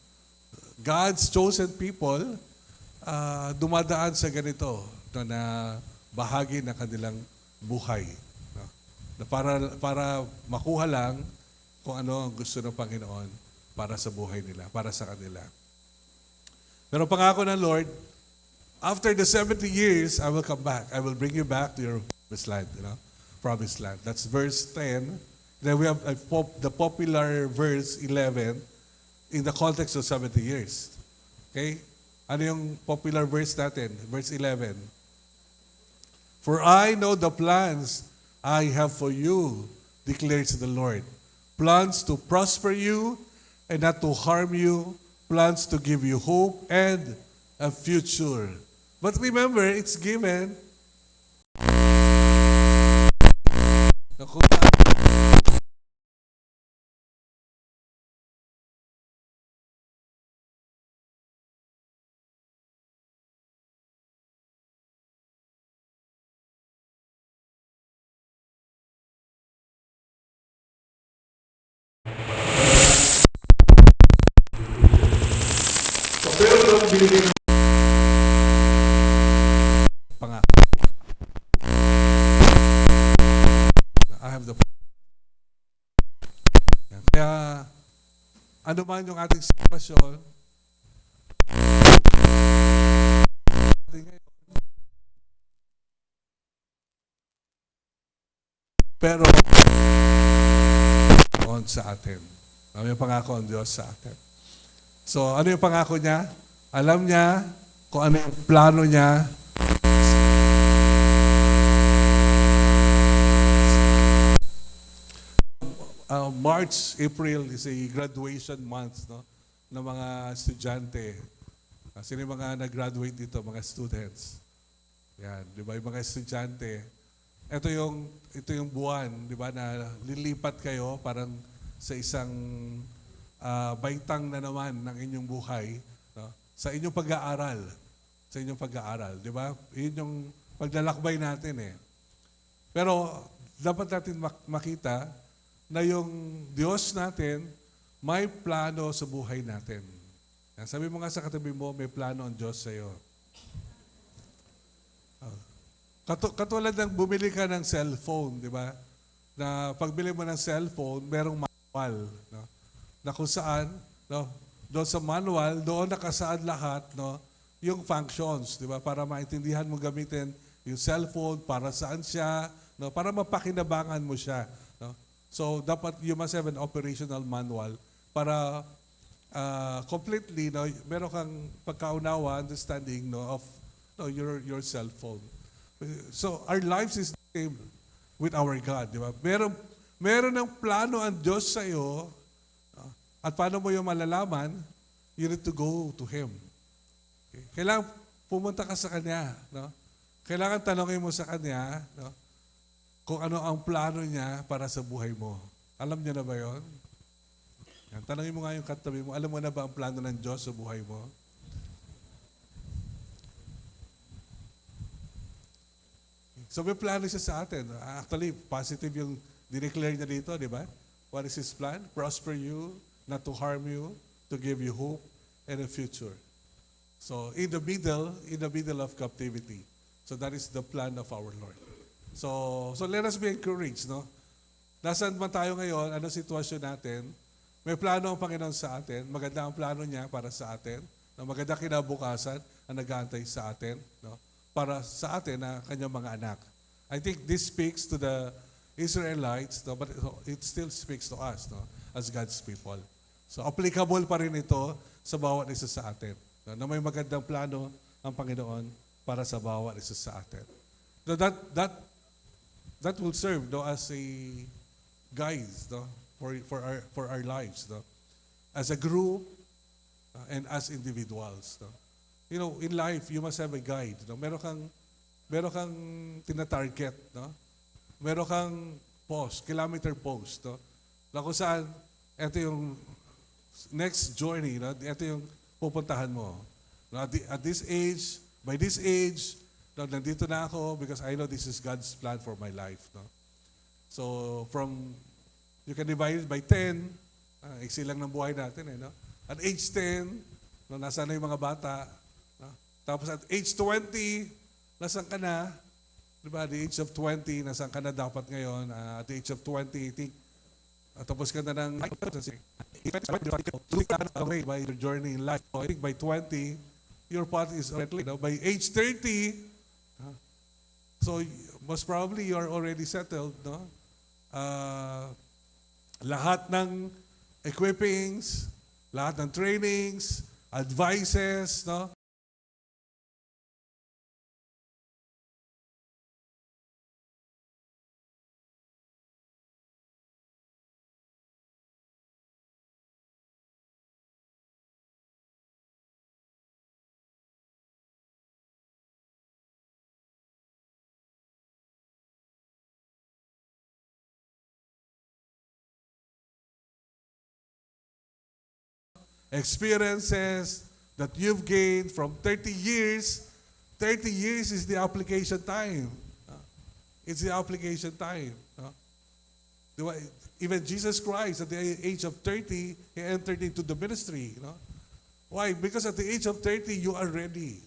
God's chosen people dumadaan sa ganito na bahagi ng kanilang buhay. No? Na para makuha lang kung ano ang gusto ng Panginoon para sa buhay nila, para sa kanila. Pero pangako ng Lord, after the 70 years, I will come back. I will bring you back to your promised land, you know, promised land. That's verse 10. Then we have the popular verse 11 in the context of 70 years. Okay? Ano yung popular verse natin? Verse 11. For I know the plans I have for you, declares the Lord. Plans to prosper you and not to harm you, plans to give you hope and a future. But remember, it's given. Pangako. I have the kaya ano man yung ating sitwasyon pero on sa atin. Ano yung pangako ng Diyos sa atin? So, ano yung pangako niya? Alam niya kung ano yung plano niya. March, April is a graduation month, no, ng mga estudyante. Sino yung mga nag-graduate dito? Mga students. Yan, di ba? Yung mga estudyante. Ito yung buwan, di ba, na lilipat kayo parang sa isang baitang na naman ng inyong buhay. No? sa inyong pag-aaral. Sa inyong pag-aaral, di ba? Yun yung paglalakbay natin eh. Pero dapat natin makita na yung Diyos natin may plano sa buhay natin. Yan, sabi mo nga sa katabi mo, may plano ang Diyos sa iyo. Katulad ng bumili ka ng cellphone, di ba? Na pagbili mo ng cellphone, merong manual. No? Na kung saan, no? Doon sa manual, doon nakasaad lahat, no? Yung functions, di ba? Para maintindihan mo gamitin yung cellphone, para saan siya, no? Para mapakinabangan mo siya. No? So, dapat you must have an operational manual para completely, no, meron kang pagkaunawa, understanding, no, of no, your cellphone. So, our lives is the same with our God, di ba? Meron ng plano ang Diyos sa iyo, at paano mo yung malalaman? You need to go to Him. Okay? Kailangan pumunta ka sa Kanya, no? Kailangan tanongin mo sa Kanya, no, kung ano ang plano niya para sa buhay mo. Alam niya na ba yon? Yan, tanongin mo nga yung katabi mo, alam mo na ba ang plano ng Diyos sa buhay mo? So may plano siya sa atin. Actually, positive yung dineclare niya dito, di ba? What is His plan? Prosper you, not to harm you, to give you hope and a future. So in the middle of captivity. So that is the plan of our Lord. So let us be encouraged, no? Nasaan man tayo ngayon, ano sitwasyon natin, may plano ang Panginoon sa atin, maganda ang plano niya para sa atin, no? Maganda kinabukasan ang nag-aantay sa atin, no? Para sa atin na kanyang mga anak. I think this speaks to the Israelites, no? But it still speaks to us, no? As God's people. So applicable pa rin ito sa bawat isa sa atin, no? Na may magandang plano ang Panginoon para sa bawat isa sa atin. No, that will serve, no, as a guide, no, for our lives, no, as a group and as individuals, no. You know, in life you must have a guide, no. Meron kang tina-target, no. Meron kang kilometer post, no. Na kung saan ito yung next journey, no, ito yung pupuntahan mo. No, at this age, by this age, no, nandito na ako because I know this is God's plan for my life. No? So, you can divide it by 10, iksi lang ng buhay natin. No? At age 10, no, nasa na yung mga bata. No? Tapos at age 20, nasan ka na? Diba? At the age of 20, nasan ka na dapat ngayon? At the age of 20, I think, tapos ka na ng by your journey in life. So, I think by 20, your path is already, no? By age 30, so most probably you are already settled, no? Lahat ng equippings, lahat ng trainings, advices, no? Experiences that you've gained from 30 years. 30 years is the application time. It's the application time. Even Jesus Christ, at the age of 30, He entered into the ministry. Why? Because at the age of 30, you are ready.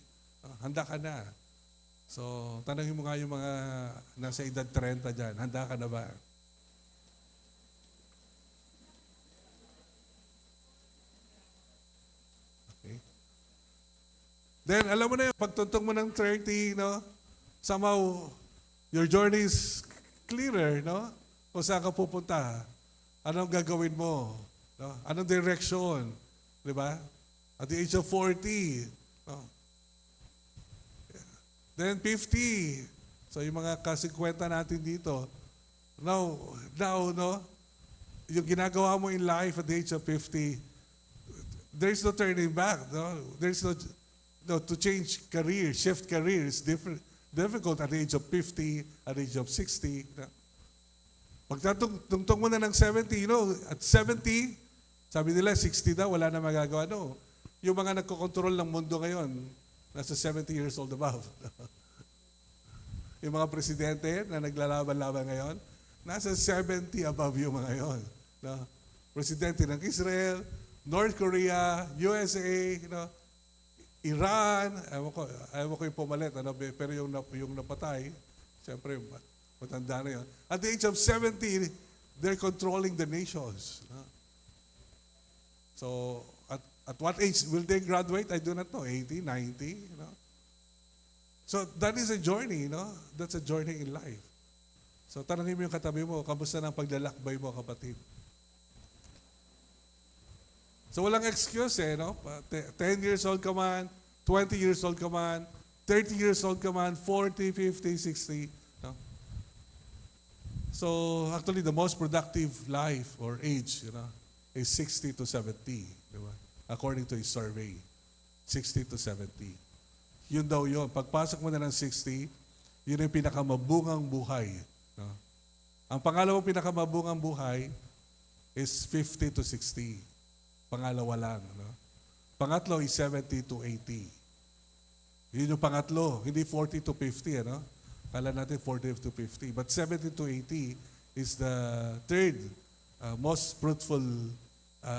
Handa ka na. So, tanongin mo nga yung mga nasa edad 30 dyan, handa ka na ba? Then, alam mo na yun, pagtuntong mo ng 30, no? Somehow, your journey is clearer, no? Kung saan ka pupunta. Anong gagawin mo? No? Anong direction? Di ba? At the age of 40. No? Then 50. So, yung mga ka-50 natin dito. Now, no? Yung ginagawa mo in life at the age of 50, there's no turning back, no? There's no, to change career, shift career is difficult at the age of 50, at the age of 60. Pagtatungtong mo na ng 70, at 70, sabi nila 60 daw, wala na magagawa. No. yung mga nagkokontrol ng mundo ngayon, nasa 70 years old above. Yung mga presidente na naglalaban-laban ngayon, nasa 70 above yung mga yon. No? Presidente ng Israel, North Korea, USA, Iran, ewan ko yung pumalit, pero yung napatay, siyempre, matanda na yun. At the age of 70, they're controlling the nations. No? So, at what age will they graduate? I do not know, 80, 90, So, that is a journey, That's a journey in life. So, tanongin mo yung katabi mo, kamusta ng paglalakbay mo, kapatid? So, walang excuse, 10 years old ka man, 20 years old ka man, 30 years old ka man, 40, 50, 60, So, actually, the most productive life or age, is 60 to 70, di ba? According to a survey, 60 to 70. Yun daw yun. Pagpasok mo na ng 60, yun yung pinakamabungang buhay. No? Ang pangalawang pinakamabungang buhay is 50 to 60. Pangalawa lang. No? Pangatlo is 70 to 80. Yun yung pangatlo, hindi 40 to 50. Kala natin 40 to 50. But 70 to 80 is the third most fruitful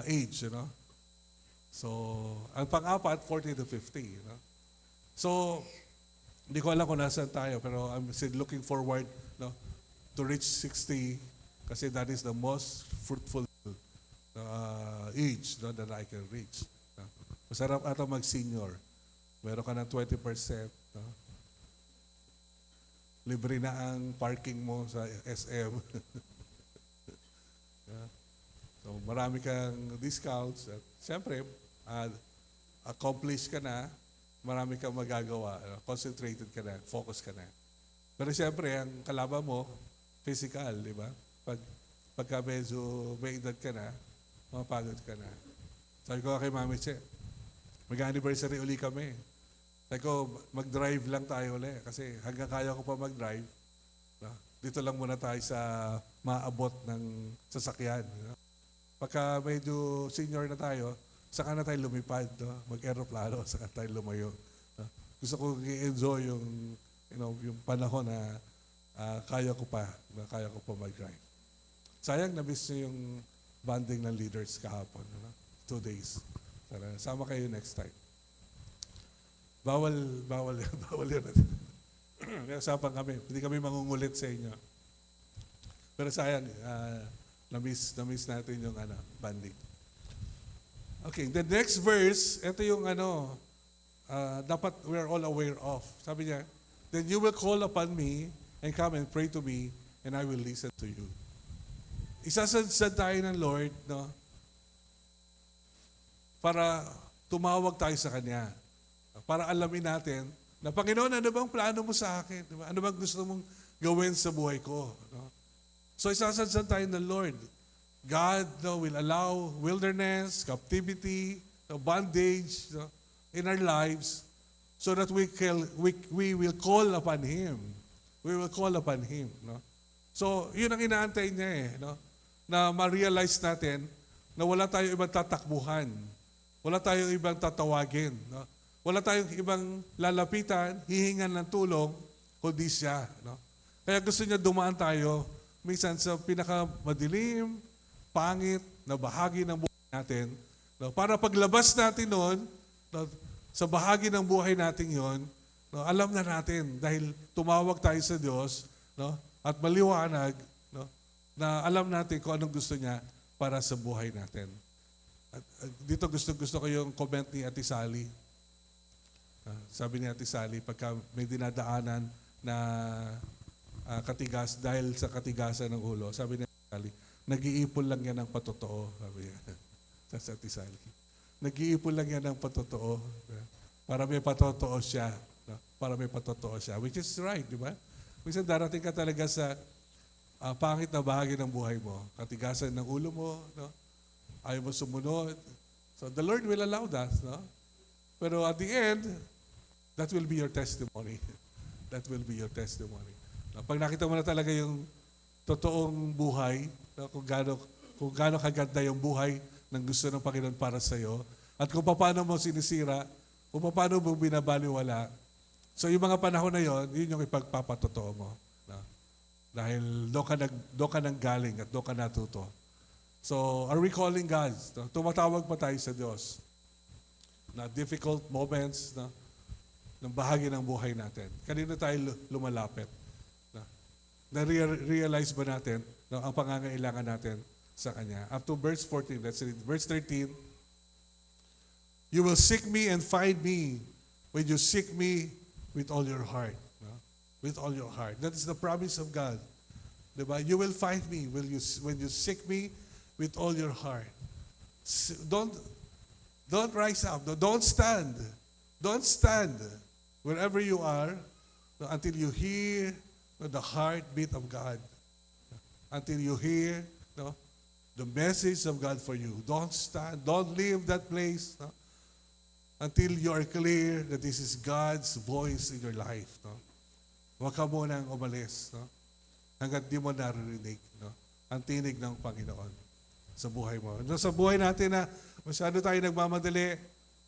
age. So, ang pang-apat, 40 to 50. So, hindi ko alam kung nasaan tayo, pero I'm still looking forward to reach 60 kasi that is the most fruitful age that I can reach. Masarap ata mag-senior. Meron ka ng 20%. Libre na ang parking mo sa SM. So, marami kang discounts. At siyempre, accomplish ka na, marami kang magagawa, concentrated ka na, focus ka na. Pero siyempre, ang kalaban mo, physical, di ba? Pagka medyo may edad ka na, mapagod ka na. Sabi ko kay Mami Che, mag-anniversary uli kami. Sabi ko, mag-drive lang tayo uli kasi hanggang kaya ko pa mag-drive. Dito lang muna tayo sa maabot ng sasakyan. Pagka medyo senior na tayo, saka na tayo lumipad, mag-aeroplano, saka tayo lumayo. Gusto ko i-enjoy yung panahon na kaya ko pa mag-drive. Sayang, na-miss nyo yung bonding ng leaders kahapon. 2 days. Sama kayo next time. Bawal yun. May usapan kami. Hindi kami mangungulit sa inyo. Pero sayang, na-miss natin yung bonding. Okay, the next verse, ito yung dapat we're all aware of. Sabi niya, then you will call upon me and come and pray to me and I will listen to you. Isasadsad tayo ng Lord, para tumawag tayo sa Kanya. Para alamin natin na, Panginoon, ano bang plano mo sa akin? Diba? Ano bang gusto mong gawin sa buhay ko? So isasadsad tayo ng Lord. God will allow wilderness, captivity, bondage in our lives so that we will call upon Him. We will call upon Him. So, yun ang inaantay niya na ma-realize natin na wala tayong ibang tatakbuhan. Wala tayong ibang tatawagin. Wala tayong ibang lalapitan, hihingan ng tulong, kundi siya. Kaya gusto niya dumaan tayo minsan sa pinakamadilim, pangit na bahagi ng buhay natin, para paglabas natin noon, sa bahagi ng buhay natin yon, alam na natin dahil tumawag tayo sa Diyos at maliwanag na alam natin kung anong gusto niya para sa buhay natin. At dito gusto ko yung comment ni Ate Sally. Sabi ni Ate Sally, pagka may dinadaanan na katigas dahil sa katigasan ng ulo, sabi ni Ate Sally, nag-iipon lang yan ng patotoo, sabi niya. Sa Ate Sally. Nag-iipon lang yan ng patotoo. Para may patotoo siya. Para may patotoo siya. Which is right, di ba? Minsan darating ka talaga sa pangit na bahagi ng buhay mo. Katigasan ng ulo mo. Ayaw mo sumunod. So the Lord will allow that. Pero at the end, that will be your testimony. That will be your testimony. Pag nakita mo na talaga yung totoong buhay, kung gaano kaganda yung buhay ng gusto ng Panginoon para sa iyo, At kung paano mo sinisira, kung paano mo binabaliwala. So yung mga panahon na yon, yun yung ipagpapatotoo mo. No? Dahil doon ka nang galing at doon ka natuto. So are we calling God? No? Tumatawag pa tayo sa Diyos na difficult moments ng bahagi ng buhay natin. Kanino tayo lumalapit? Na-realize ba natin ang pangangailangan natin sa Kanya? Up to verse 14, let's read. Verse 13, you will seek me and find me when you seek me with all your heart. No? With all your heart. That is the promise of God. Diba? You will find me when you seek me with all your heart. Don't rise up. Don't stand. Don't stand wherever you are until you hear the heartbeat of God. Until you hear the message of God for you. Don't stand. Don't leave that place until you are clear that this is God's voice in your life. Huwag ka munang umalis hanggat di mo naririnig ang tinig ng Panginoon sa buhay mo. Sa buhay natin na masyado tayo nagmamadali,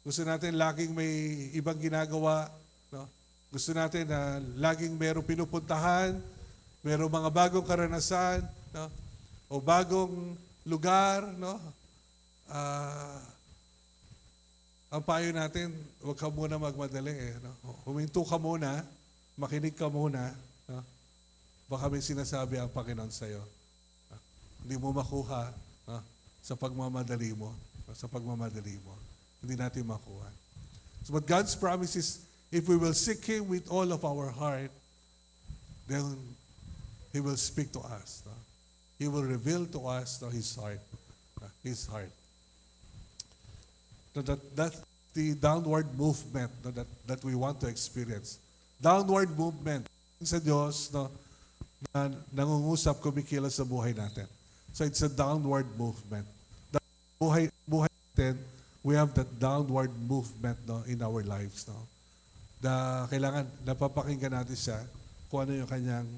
gusto natin laging may ibang ginagawa, gusto natin na laging merong pinupuntahan, merong mga bagong karanasan, o bagong lugar, ang payo natin, huwag ka muna magmadali. Huminto ka muna, makinig ka muna, baka may sinasabi ang Panginoon sa'yo. Hindi mo makuha sa pagmamadali mo. Sa pagmamadali mo. Hindi natin makuha. So, but God's promise is, if we will seek Him with all of our heart, then He will speak to us. He will reveal to us His heart. His heart. That's the downward movement that we want to experience. Downward movement sa Diyos na nangungusap, kumikilos sa buhay natin. So it's a downward movement. Buhay natin, we have that downward movement in our lives. Kailangan napapakinggan natin siya kung ano yung kanyang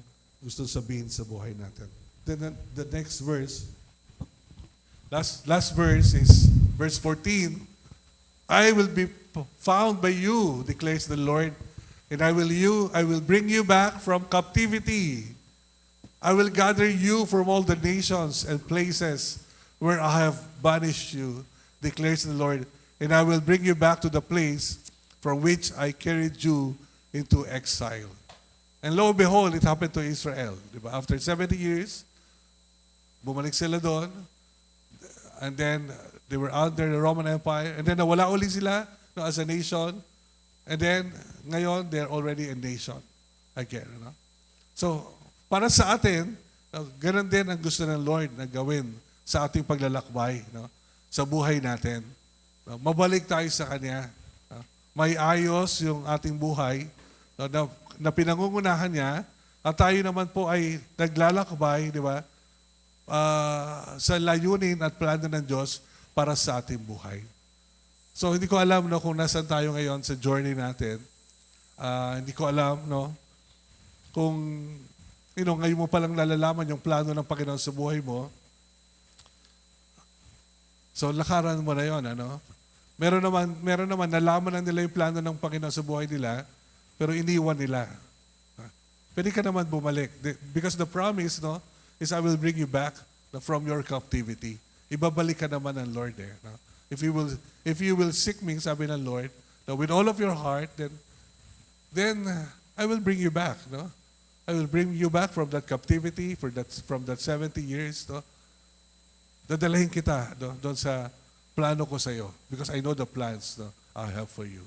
gusto sabihin sa buhay natin. Then the next verse, last verse is verse 14. I will be found by you, declares the Lord, and I will bring you back from captivity. I will gather you from all the nations and places where I have banished you, declares the Lord, and I will bring you back to the place from which I carried you into exile. And lo and behold, it happened to Israel. Diba? After 70 years, bumalik sila doon, and then they were under the Roman Empire, and then nawala uli sila as a nation, and then ngayon they're already a nation again. So, para sa atin, ganun din ang gusto ng Lord na gawin sa ating paglalakbay, sa buhay natin. Mabalik tayo sa Kanya. May ayos yung ating buhay na pinangungunahan niya, at tayo naman po ay naglalakbay, di ba? Sa layunin at plano ng Diyos para sa ating buhay. So hindi ko alam kung nasan tayo ngayon sa journey natin. Hindi ko alam kung ngayon mo palang nalalaman yung plano ng Panginoon sa buhay mo. So lakaran mo na yon, Meron naman nalaman na nila yung plano ng Panginoon sa buhay nila, pero iniwan nila. Pwede ka naman bumalik because the promise is I will bring you back from your captivity. Ibabalik ka naman ng Lord there. If you will seek me, sabi ng Lord, with all of your heart, then I will bring you back. I will bring you back from that captivity, from that 70 years. Dadalhin kita doon sa plano ko sa iyo because I know the plans I have for you.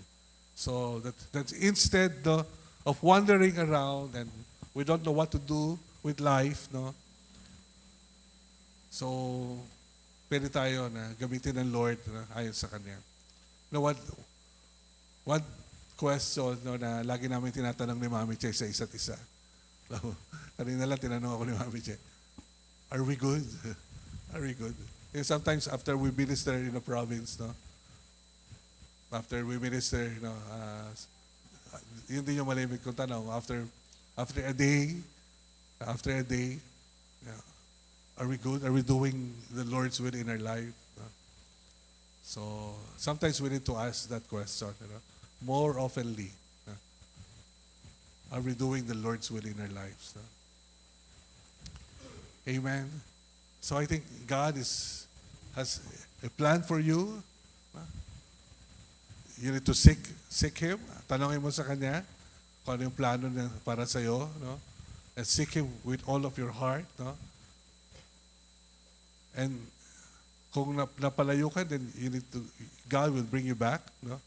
So that's instead of wandering around and we don't know what to do with life, So, pwede tayo na gamitin ng Lord ayon sa Kanya. One question na lagi namin tinatanong ni Mami Che sa isa't isa. Kanina lang tinanong ako ni Mami Che, are we good? Are we good? And sometimes after we minister in a province, after we minister, yun din yung malimit kong tanong. After a day, are we good? Are we doing the Lord's will in our life? So sometimes we need to ask that question, more oftenly. Are we doing the Lord's will in our lives? Amen. So I think God has a plan for you. You need to seek Him. Tanongin mo sa Kanya kung ano yung plano niya para sa iyo, no? And seek Him with all of your heart, no? And kung napalayo ka, then God will bring you back, no?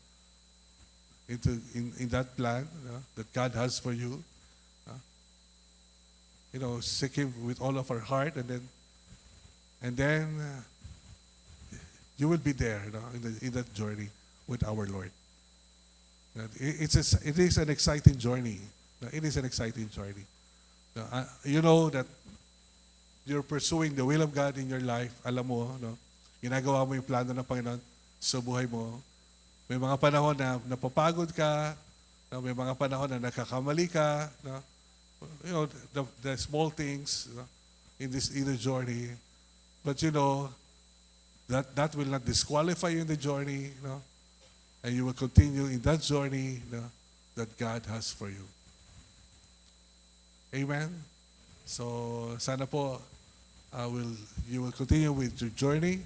In that plan, no? That God has for you. Seek Him with all of our heart, and then you will be there, in that journey with our Lord. It is an exciting journey. It is an exciting journey. You know that you're pursuing the will of God in your life. Alam mo, ginagawa mo yung plano ng Panginoon sa buhay mo. May mga panahon na napapagod ka, may mga panahon na nakakamali ka, the small things in the journey. But that will not disqualify you in the journey, and you will continue in that journey that God has for you. Amen? So, sana po, you will continue with your journey,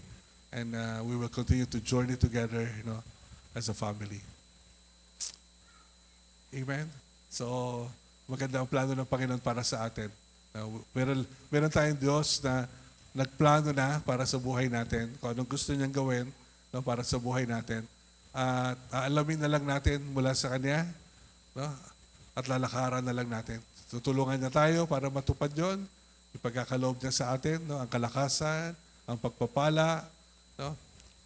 and we will continue to journey together, as a family. Amen? So, maganda ang plano ng Panginoon para sa atin. Meron tayong Diyos na nagplano na para sa buhay natin, kung anong gusto niyang gawin para sa buhay natin. At aalamin na lang natin mula sa Kanya, at lalakaran na lang natin. Tutulungan niya tayo para matupad yon, ipagkakaloob niya sa atin, ang kalakasan, ang pagpapala,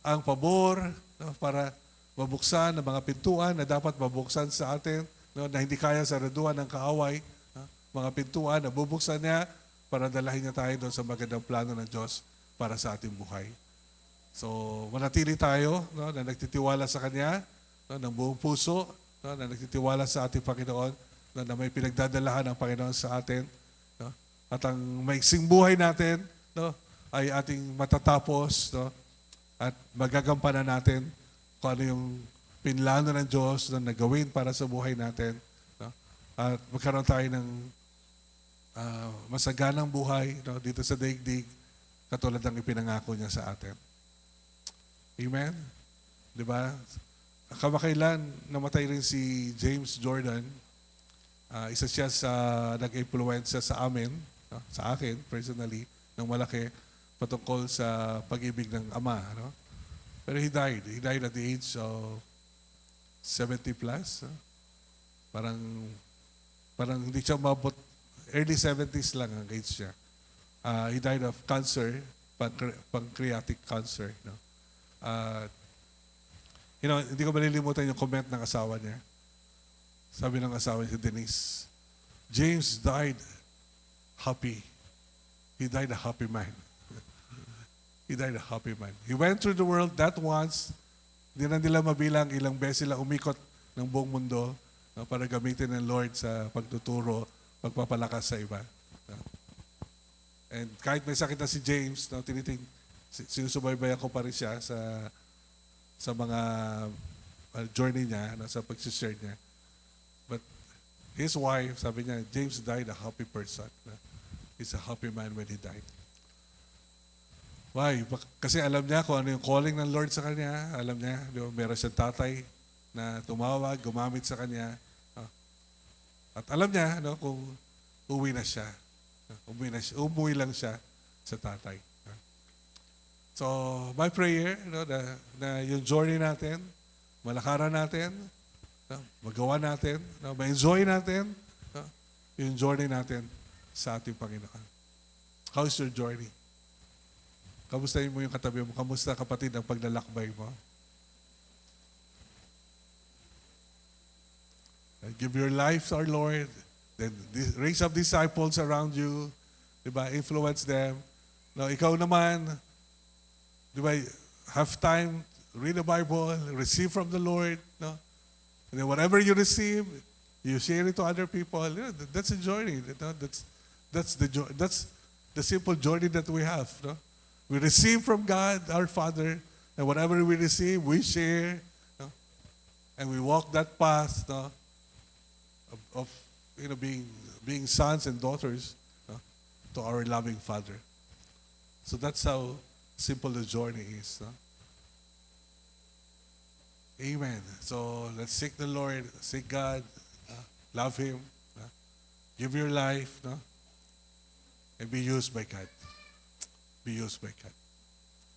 ang pabor, para mabuksan ang mga pintuan na dapat mabuksan sa atin, na hindi kaya saraduhan ng kaaway, mga pintuan na bubuksan niya para dalahin niya tayo doon sa magandang plano ng Diyos para sa ating buhay. So, manatili tayo na nagtitiwala sa Kanya, ng buong puso, na nagtitiwala sa ating Panginoon, na may pinagdadalahan ng Panginoon sa atin. At ang maiksing buhay natin ay ating matatapos, at magagampanan natin kung ano yung pinlano ng Diyos na nagawin para sa buhay natin. At magkaroon tayo ng masaganang buhay dito sa daigdig, katulad ng ipinangako niya sa atin. Amen? Di ba? Kamakailan, namatay rin si James Jordan. Isa siya sa nag-influensya sa amin, sa akin personally, ng malaki patungkol sa pag-ibig ng Ama. Pero he died. He died at the age of 70 plus. Parang hindi siya mabot, early 70s lang ang age siya. He died of cancer, pancreatic cancer. Hindi ko malilimutan yung comment ng asawa niya. Sabi ng asawa niya, Denise, James died happy. He died a happy man. He died a happy man. He went through the world that once. Hindi na nila mabilang ilang beses sila umikot ng buong mundo para gamitin ng Lord sa pagtuturo, pagpapalakas sa iba. And kahit may sakit na si James, sinusubaybayan ko pa rin siya sa mga journey niya, sa pagsishare niya. But his wife, sabi niya, James died a happy person. He's a happy man when he died. Why? Kasi alam niya kung ano yung calling ng Lord sa kanya. Alam niya, meron siyang tatay na tumawag, gumamit sa kanya. At alam niya kung uwi na siya. Umuwi lang siya sa tatay. So, my prayer, na yung journey natin, malakaran natin, magawa natin, ma-enjoy natin, yung journey natin sa ating Panginoon. How's your journey? Kamustahin mo yung katabi mo? Kamusta, kapatid, ang paglalakbay mo? Give your life to our Lord. Then raise up disciples around you. Diba? Influence them. Now, ikaw naman, diba, have time, read the Bible, receive from the Lord. No? And then whatever you receive, you share it to other people. That's a journey. That's the simple journey that we have. No? We receive from God, our Father, And whatever we receive, we share. No? And we walk that path, no? of being sons and daughters, no? To our loving Father. So that's how simple the journey is. No? Amen. So let's seek the Lord, seek God, love Him, give your life, no? And be used by God. Be used by God.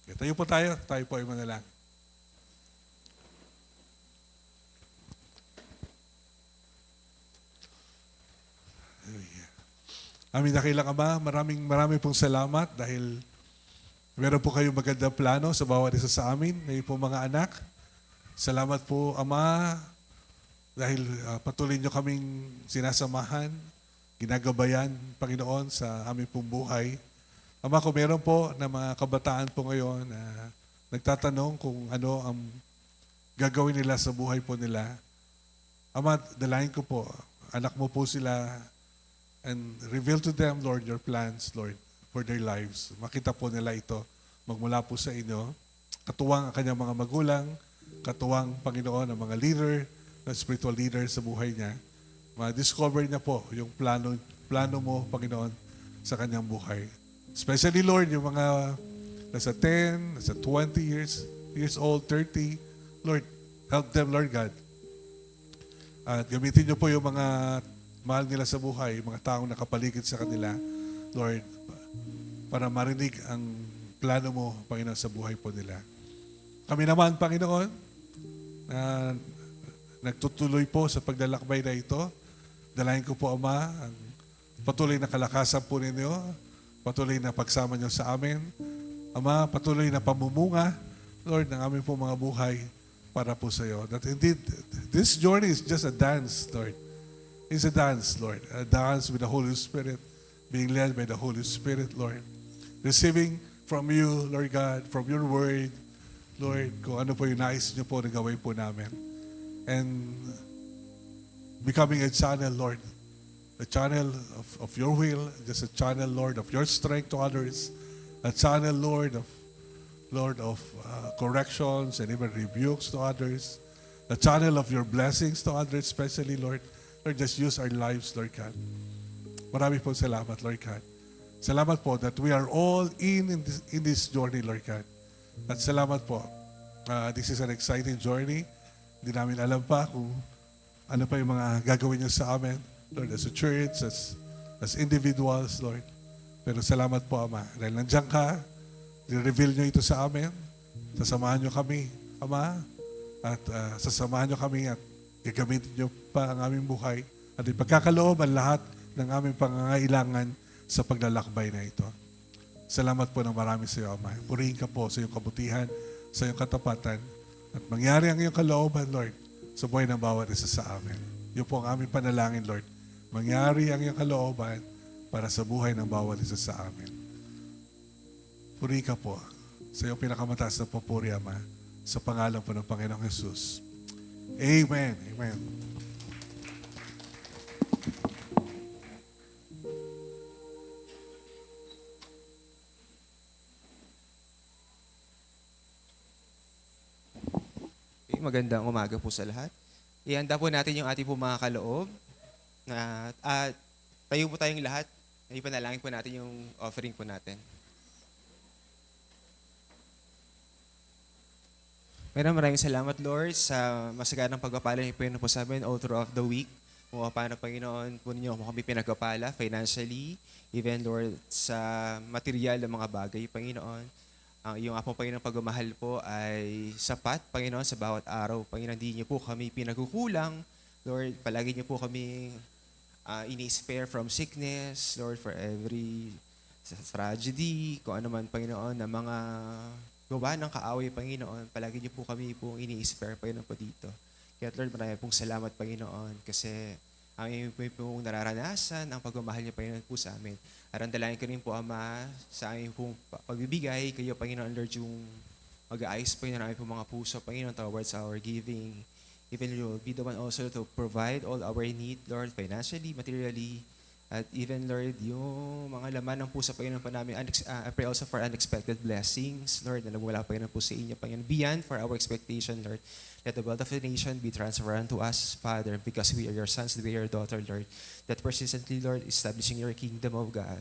Okay, tayo po tayo. Tayo po ay manalangin. Hallelujah. Aming dakilang Ama, maraming pong salamat dahil meron po kayong magandang plano sa bawat isa sa amin, ngayon po mga anak. Salamat po, Ama, dahil patuloy nyo kaming sinasamahan, ginagabayan, Panginoon, sa aming pong buhay. Ama, kung meron po na mga kabataan po ngayon na nagtatanong kung ano ang gagawin nila sa buhay po nila, Ama, dalayan ko po, anak mo po sila, and reveal to them, Lord, your plans, Lord, for their lives. Makita po nila ito magmula po sa inyo. Katuwang ang kanyang mga magulang, katuwang, Panginoon, ang mga leader, spiritual leader sa buhay niya. Ma-discover niya po yung plano mo, Panginoon, sa kanyang buhay. Especially, Lord, yung mga nasa 10, nasa 20 years old, 30, Lord, help them, Lord God. At gamitin niyo po yung mga mahal nila sa buhay, yung mga taong nakapaligid sa kanila, Lord, para marinig ang plano mo, Panginoon, sa buhay po nila. Kami naman, Panginoon, na nagtutuloy po sa paglalakbay na ito, dalayan ko po, Ama, ang patuloy na kalakasan po ninyo, patuloy na pagsama niyo sa amin. Ama, patuloy na pamumunga, Lord, ng aming po mga buhay para po sa iyo. That indeed, this journey is just a dance, Lord. It's a dance, Lord. A dance with the Holy Spirit, being led by the Holy Spirit, Lord. Receiving from you, Lord God, from your word, Lord, kung ano po yung nais niyo po na gawin po namin. And becoming a channel, Lord. A channel of your will, just a channel, Lord, of your strength to others. A channel, Lord, of corrections and even rebukes to others. A channel of your blessings to others, especially, Lord. Lord, just use our lives, Lord God. Marami po salamat, Lord God. Salamat po that we are all in this journey, Lord God. At salamat po. This is an exciting journey. Hindi namin alam pa kung ano pa yung mga gagawin niyo sa amin, Lord, as a church, as individuals, Lord. Pero salamat po, Ama. Dahil nandiyan ka, i-reveal niyo ito sa amin. Sasamahan niyo kami, Ama. At sasamahan niyo kami at gagamitin niyo pa ang aming buhay at ipagkakaloob ang lahat ng aming pangangailangan sa paglalakbay na ito. Salamat po ng marami sa iyo, Ama. Purihin ka po sa iyong kabutihan, sa iyong katapatan, at mangyari ang iyong kalooban, Lord, sa buhay ng bawat isa sa amin. Yun po ang aming panalangin, Lord. Mangyari ang iyong kalooban para sa buhay ng bawat isa sa amin. Purihin ka po sa iyong pinakamataas na papuri, Ama, sa pangalan po ng Panginoong Jesus. Amen. Amen. Okay, magandang umaga po sa lahat. Ihanda po natin yung ating po mga kaloob. At tayo po tayong lahat. Ipanalangin po natin yung offering po natin. Maraming salamat, Lord, sa masaganang pagpapala niyo po sa amin all throughout the week. Kung paano, Panginoon, po ninyo kami pinagpapala financially, even, Lord, sa material ng mga bagay, Panginoon. Ang iyong apong Panginoon pagmamahal po ay sapat, Panginoon, sa bawat araw. Panginoon, hindi niyo po kami pinagkukulang. Lord, palagi niyo po kami ini-spare from sickness, Lord, for every tragedy, kung ano man, Panginoon, na mga gawa ng kaaway, Panginoon, palagi niyo po kami po ini-spare, Panginoon, po dito. Kaya, Lord, marami pong salamat, Panginoon, kasi ang iyong pong nararanasan, ang pagmamahal niyo, Panginoon, po sa amin. At ang dalangin ko rin po, Ama, sa aming pong pagbibigay, kayo, Panginoon, Lord, yung mag-aayos, Panginoon, aming pong mga puso, Panginoon, towards our giving. Even you will be the one also to provide all our need, Lord, financially, materially, At even, Lord, yung mga laman ng puso, Panginoon po namin, I pray also for unexpected blessings, Lord, na nagmula, Panginoon po sa inyo, Panginoon, beyond for our expectation, Lord. Let the wealth of the nation be transferred unto us, Father, because we are your sons, we are your daughter, Lord, that persistently, Lord, establishing your kingdom of God.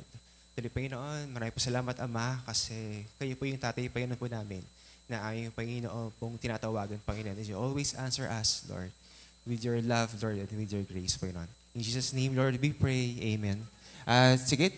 Dali, Panginoon, maraming po salamat, Ama, kasi kayo po yung tatay, Panginoon po namin, na aming Panginoon pong tinatawagan, Panginoon. And you always answer us, Lord, with your love, Lord, and with your grace, Panginoon. In Jesus' name, Lord, we pray. Amen. Sige,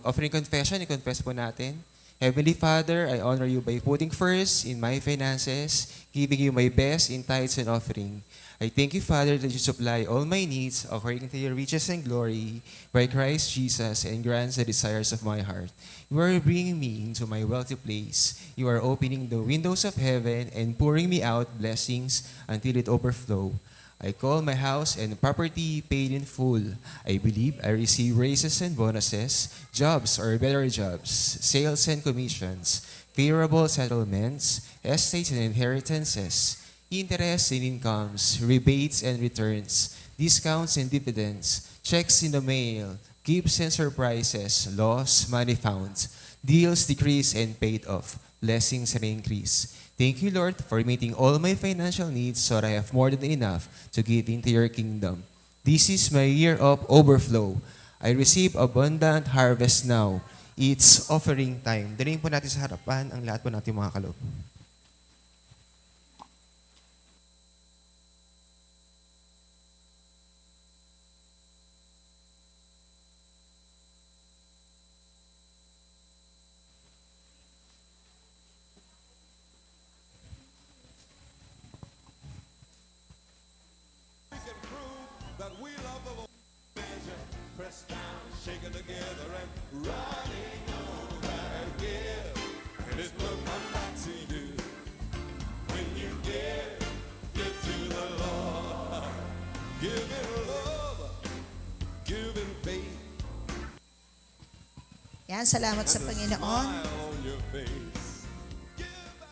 offering confession, i-confess po natin. Heavenly Father, I honor you by putting first in my finances, giving you my best in tithes and offering. I thank you, Father, that you supply all my needs according to your riches and glory by Christ Jesus and grants the desires of my heart. You are bringing me into my wealthy place. You are opening the windows of heaven and pouring me out blessings until it overflow. I call my house and property paid in full. I believe I receive raises and bonuses, jobs or better jobs, sales and commissions, favorable settlements, estates and inheritances, interest and incomes, rebates and returns, discounts and dividends, checks in the mail, gifts and surprises, lost, money found, deals decrease and paid off, blessings and increase. Thank you, Lord, for meeting all my financial needs so that I have more than enough to give into your kingdom. This is my year of overflow. I receive abundant harvest now. It's offering time. Dalhin po natin sa harapan ang lahat po natin mga kaloob. That we love the Lord, measure, pressed down, shaken together, and running over and give. And it will come back to you when you give to the Lord. Give in love, give in faith, Yan, salamat sa and a Panginoon. smile on your face.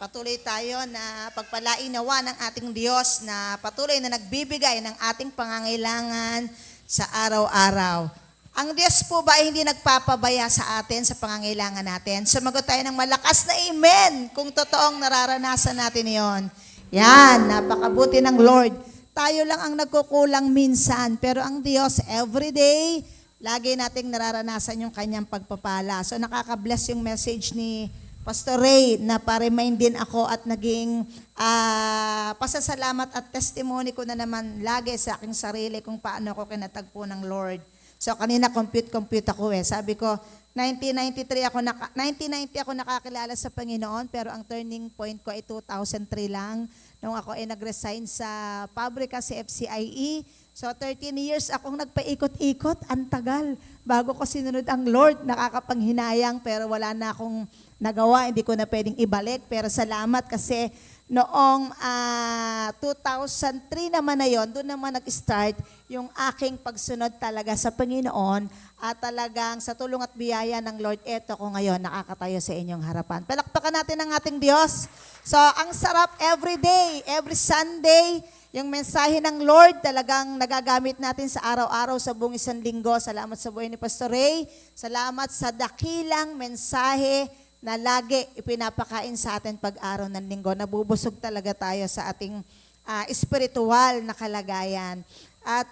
Patuloy tayo na pagpalain nawa ng ating Diyos na patuloy na nagbibigay ng ating pangangailangan sa araw-araw. Ang Diyos po ba ay hindi nagpapabaya sa atin sa pangangailangan natin? Sumagot tayo ng malakas na amen kung totoong nararanasan natin yon. Yan, napakabuti ng Lord. Tayo lang ang nagkukulang minsan, pero ang Diyos everyday, lagi nating nararanasan yung kanyang pagpapala. So nakaka-bless yung message ni Pastor Ray na pa-remind din ako at naging pasasalamat at testimony ko na naman lagi sa aking sarili kung paano ako kinatagpo ng Lord. So kanina compute ako Sabi ko, 1990 ako nakakilala sa Panginoon, pero ang turning point ko ay 2003 lang nung ako ay nag-resign sa pabrika sa FCIE. So 13 years akong nagpaikot-ikot, ang tagal. Bago ko sinunod ang Lord, nakakapanghinayang pero wala na akong nagawa, hindi ko na pwedeng ibalik. Pero salamat kasi noong 2003 naman na yon, doon naman nag-start yung aking pagsunod talaga sa Panginoon at talagang sa tulong at biyaya ng Lord, eto ko ngayon, nakakatayo sa inyong harapan. Palakpakan natin ang ating Diyos. So, ang sarap every day, every Sunday, yung mensahe ng Lord talagang nagagamit natin sa araw-araw sa buong isang linggo. Salamat sa buhay ni Pastor Ray. Salamat sa dakilang mensahe na lagi ipinapakain sa atin pag-araw ng linggo. Nabubusog talaga tayo sa ating espiritual na kalagayan. At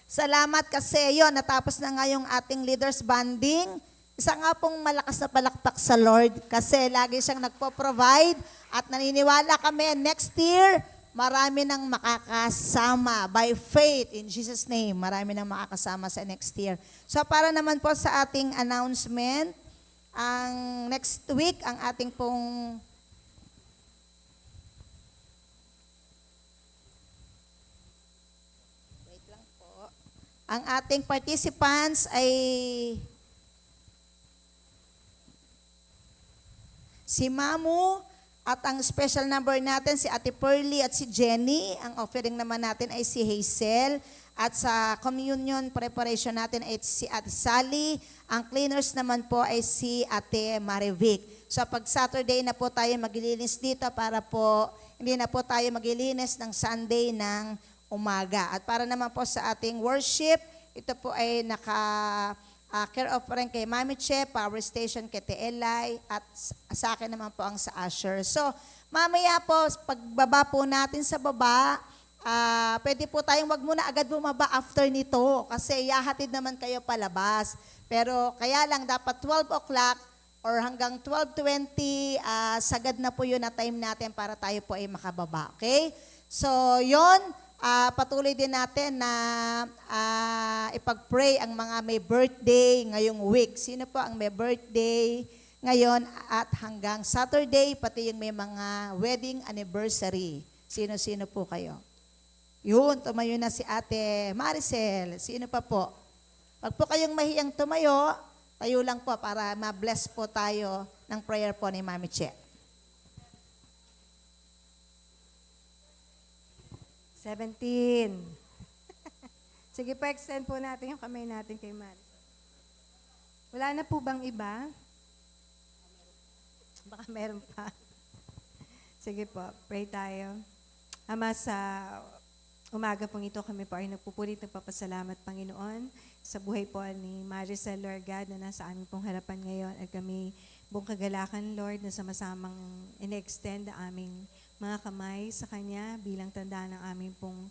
salamat kasi yon, natapos na nga yung ating leaders banding. Isa nga pong malakas na palakpak sa Lord kasi lagi siyang nagpo-provide at naniniwala kami next year, marami nang makakasama by faith in Jesus' name. Marami nang makakasama sa next year. So para naman po sa ating announcement, ang next week, ang ating pong ang ating participants ay si Mamu at ang special number natin si Ate Pearly at si Jenny. Ang offering naman natin ay si Hazel. At sa communion preparation natin ay si Ate Sally. Ang cleaners naman po ay si Ate Marivic. So pag Saturday na po tayo maglilinis dito para po hindi na po tayo maglilinis ng Sunday ng umaga. At para naman po sa ating worship, ito po ay care of pa rin kay Mami Che, power station kay Teelay, at sa akin naman po ang sa Asher. So, mamaya po, pagbaba po natin sa baba, pwede po tayong wag muna agad bumaba after nito kasi yahatid naman kayo palabas. Pero kaya lang dapat 12 o'clock or hanggang 12:20, sagad na po yun na time natin para tayo po ay makababa. Okay? So, yon patuloy din natin na ipag-pray ang mga may birthday ngayong week. Sino po ang may birthday ngayon at hanggang Saturday, pati yung may mga wedding anniversary? Sino-sino po kayo? Yun, tumayo na si Ate Maricel. Sino pa po? Pag po kayong mahiyang tumayo, tayo lang po para ma-bless po tayo ng prayer po ni Mami Che. 17. Sige po, extend po natin yung kamay natin kay Maricel. Wala na po bang iba? Baka meron pa. Sige po, pray tayo. Ama, sa umaga pong ito kami po ay nagpupulit nagpapasalamat, Panginoon, sa buhay po ni Maricel, Lord God, na nasa aming pong harapan ngayon at kami buong kagalakan, Lord, na sama-samang in-extend ang aming mga kamay sa Kanya bilang tanda ng aming pong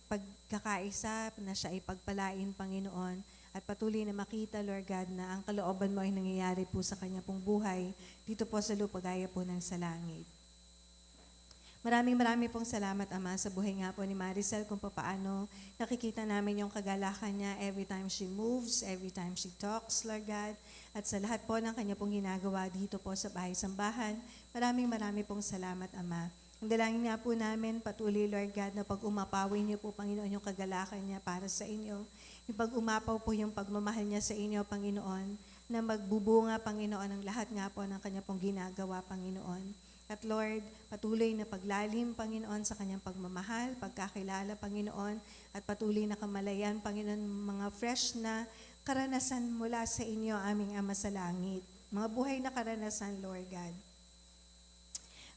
pagkakaisa na siya ay pagpalain, Panginoon, at patuloy na makita, Lord God, na ang kalooban mo ay nangyayari po sa Kanya pong buhay dito po sa lupa gaya po ng sa langit. Maraming pong salamat, Ama, sa buhay nga po ni Maricel kung paano nakikita namin yung kagalakan niya every time she moves, every time she talks, Lord God, at sa lahat po ng kanya pong ginagawa dito po sa bahay-sambahan. Maraming pong salamat, Ama. Ang dalangin nga po namin, patuloy, Lord God, na pag umapawin niyo po, Panginoon, yung kagalakan niya para sa inyo, yung pag umapaw po yung pagmamahal niya sa inyo, Panginoon, na magbubunga, Panginoon, ang lahat nga po ng kanya pong ginagawa, Panginoon. At Lord, patuloy na paglalim, Panginoon, sa kanyang pagmamahal, pagkakilala, Panginoon, at patuloy na kamalayan, Panginoon, mga fresh na karanasan mula sa inyo, aming Ama sa langit. Mga buhay na karanasan, Lord God.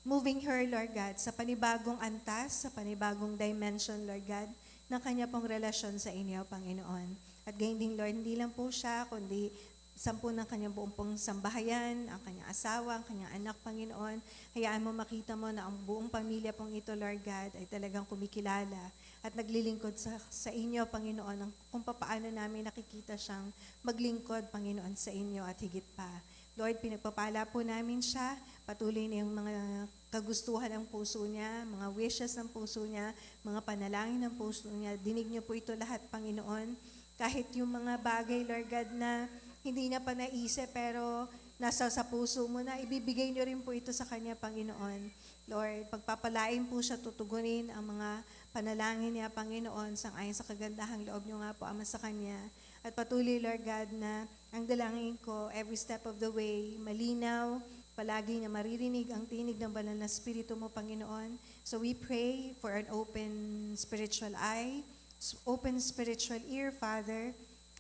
Moving her, Lord God, sa panibagong antas, sa panibagong dimension, Lord God, ng kanya pong relasyon sa inyo, Panginoon. At gayon din, Lord, hindi lang po siya, kundi sampu ng kanyang buong pong sambahayan, ang kanyang asawa, ang kanyang anak, Panginoon. Hayaan mo makita mo na ang buong pamilya pong ito, Lord God, ay talagang kumikilala at naglilingkod sa inyo, Panginoon, kung paano namin nakikita siyang maglingkod, Panginoon, sa inyo at higit pa. Lord, pinagpapala po namin siya, patuloy na yung mga kagustuhan ng puso niya, mga wishes ng puso niya, mga panalangin ng puso niya. Dinig niyo po ito lahat, Panginoon. Kahit yung mga bagay, Lord God, na hindi niya pa naisip pero nasa sa puso mo na, ibibigay niyo rin po ito sa kanya, Panginoon. Lord, pagpapalain po siya, tutugunin ang mga panalangin niya, Panginoon, sang-ayon sa kagandahang loob niyo nga po, Ama, sa kanya. At patuloy, Lord God, na ang dalangin ko, every step of the way, malinaw, palagi niya maririnig ang tinig ng banal na Espiritu mo, Panginoon. So we pray for an open spiritual eye, open spiritual ear, Father,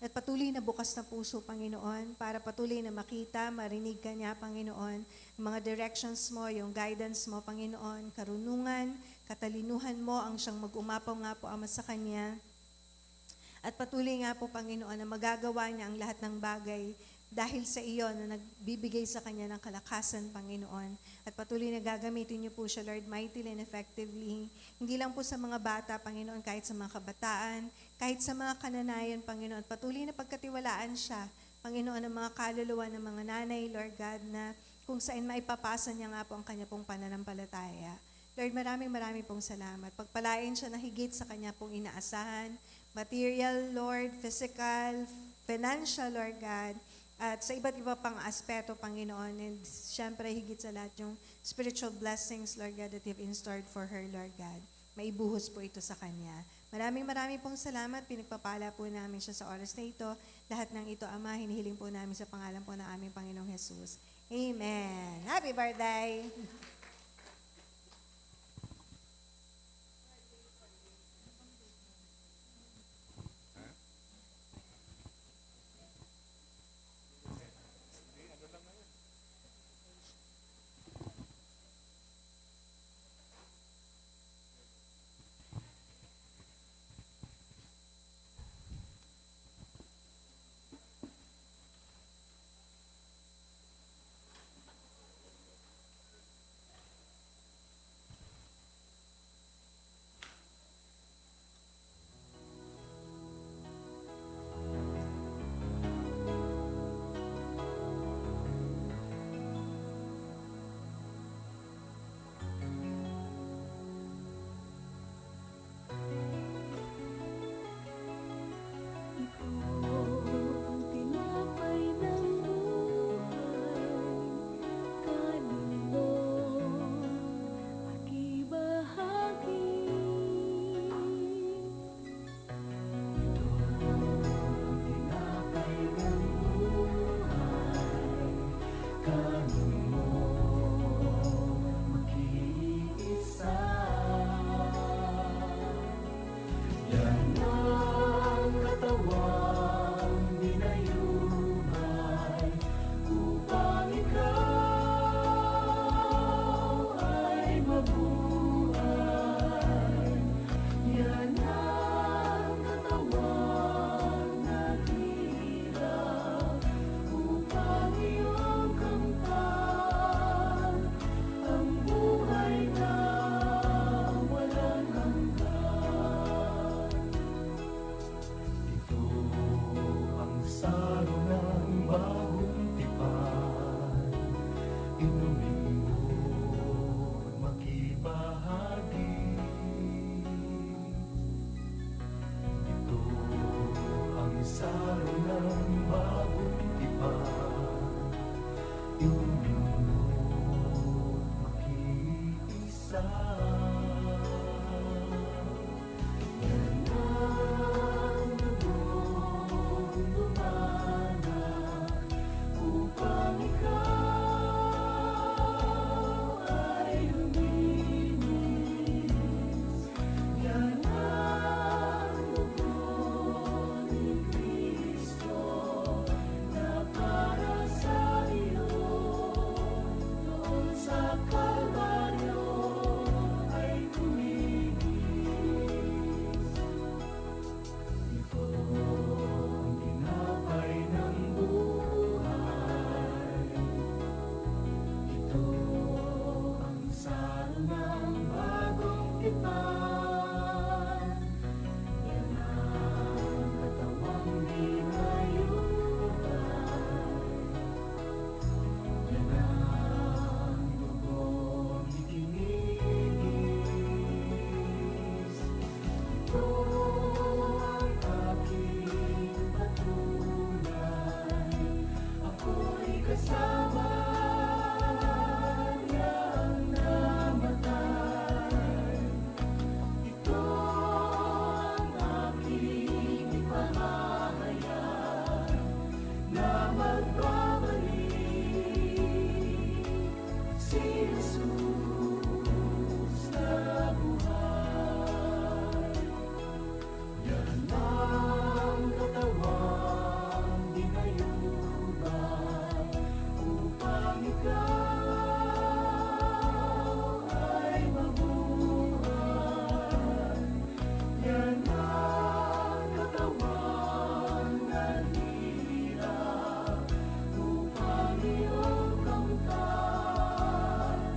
at patuloy na bukas na puso, Panginoon, para patuloy na makita, marinig ka niya, Panginoon, mga directions mo, yung guidance mo, Panginoon, karunungan, katalinuhan mo ang siyang mag-umapaw nga po, Ama, sa kanya. At patuloy nga po, Panginoon, na magagawa niya ang lahat ng bagay dahil sa iyo na nagbibigay sa kanya ng kalakasan, Panginoon. At patuloy na gagamitin niyo po siya, Lord, mightily and effectively. Hindi lang po sa mga bata, Panginoon, kahit sa mga kabataan, kahit sa mga kananayon, Panginoon. Patuloy na pagkatiwalaan siya, Panginoon, ng mga kaluluwa ng mga nanay, Lord God, na kung saan maipapasa niya nga po ang kanya pong pananampalataya. Lord, maraming pong salamat. Pagpalain siya na higit sa kanya pong inaasahan, material, Lord, physical, financial, Lord God, at sa iba't iba pang aspeto, Panginoon, and syempre higit sa lahat yung spiritual blessings, Lord God, that you've installed for her, Lord God. Maibuhos po ito sa kanya. Maraming pong salamat. Pinagpapala po namin siya sa oras na ito. Lahat ng ito, Ama, hinihiling po namin sa pangalan po ng aming Panginoong Jesus. Amen. Happy birthday!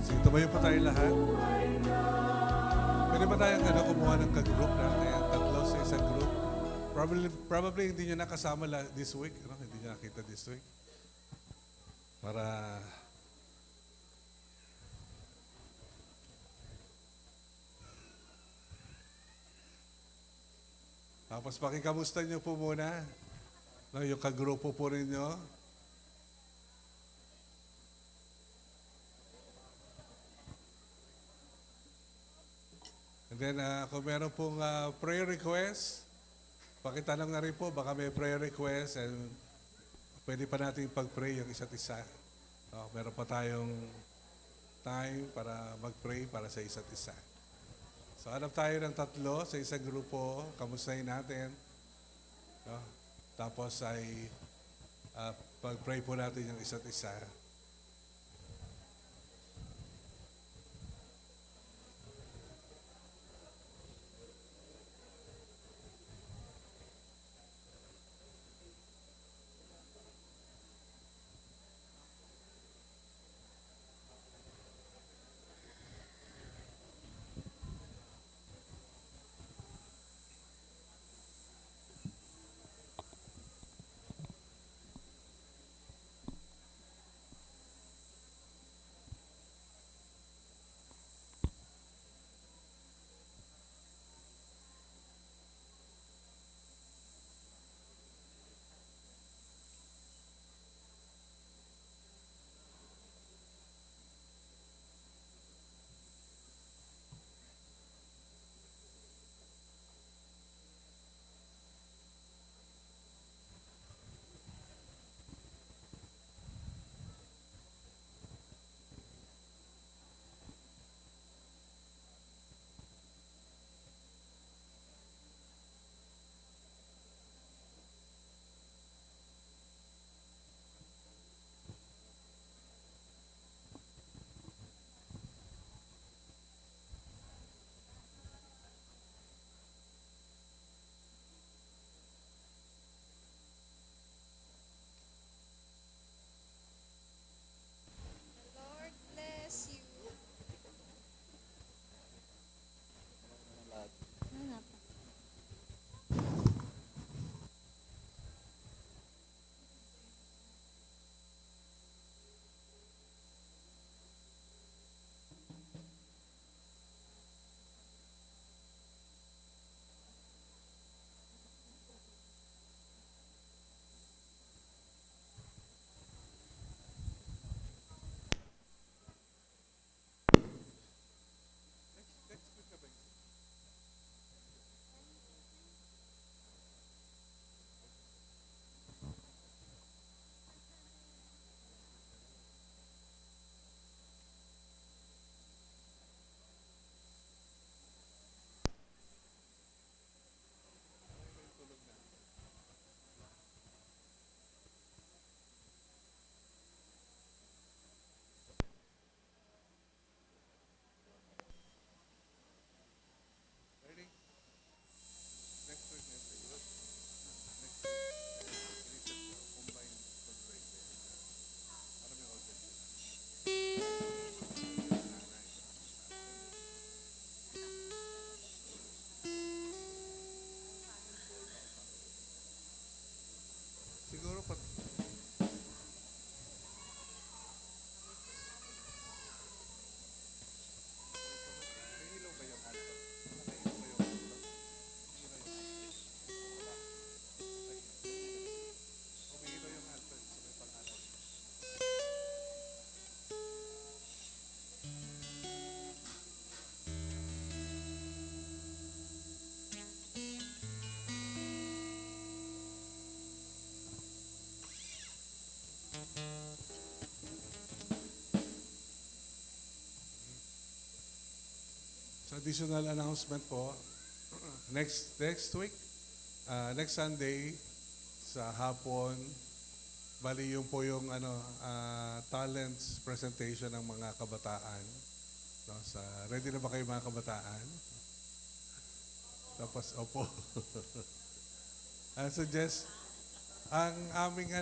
Sige, tumayo po tayo lahat. Pwede ba tayong kumuha ng ka-group natin? Tatlo sa isang group. Probably hindi nyo nakasama this week. Hindi nyo nakita this week. Para tapos pakikamusta nyo po muna. No, yung kagrupo po rin nyo. And then, kung meron pong prayer request, pakitanong na rin po, baka may prayer request and pwede pa natin pag-pray yung isa't isa. Meron pa tayong time para mag-pray para sa isa't isa. So, hanap tayo ng tatlo sa isang grupo, kamustahin natin. No? Tapos ay pag-pray po natin yung isa't isa. additional announcement po. Next week, next Sunday, sa hapon, bali yung po yung talents presentation ng mga kabataan. No, ready na ba kayo mga kabataan? Tapos, opo. I suggest, ang aming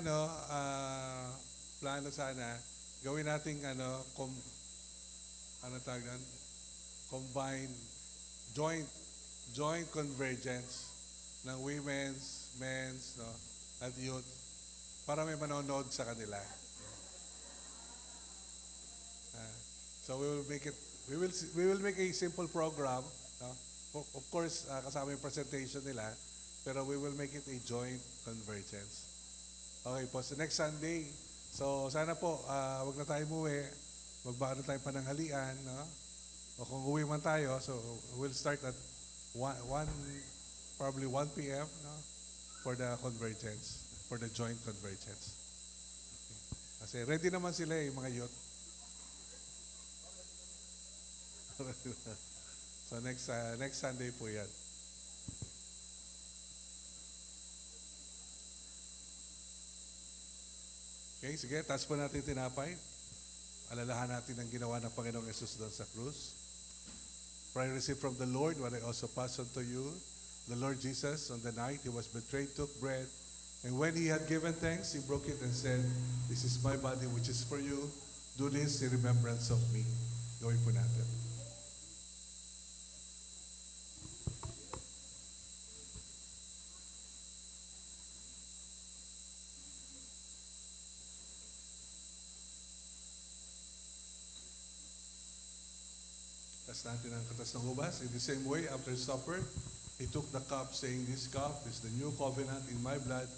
plano sana, gawin nating tawag yan? Combined, joint convergence ng women's, men's, no, at youth para may manonood sa kanila. So we will make a simple program, no? Of course, kasama yung presentation nila, pero we will make it a joint convergence. Okay po, so next Sunday. So sana po, wag na tayo umuwi, magbaka na tayo pananghalian, no? O kung uwi man tayo, so we'll start at 1 p.m. no? For the convergence, for the joint convergence. Kasi ready naman sila yung mga youth. So next Sunday po yan. Okay, sige, taas po natin tinapay. Alalahan natin ang ginawa ng Panginoong Yesus doon sa krus. For I received from the Lord what I also pass on to you. The Lord Jesus, on the night he was betrayed, took bread, and when he had given thanks, he broke it and said, "This is my body which is for you. Do this in remembrance of me." Gawin po natin. Tas natin ang katas ng ubas. In the same way, after supper, he took the cup, saying, "This cup is the new covenant in my blood.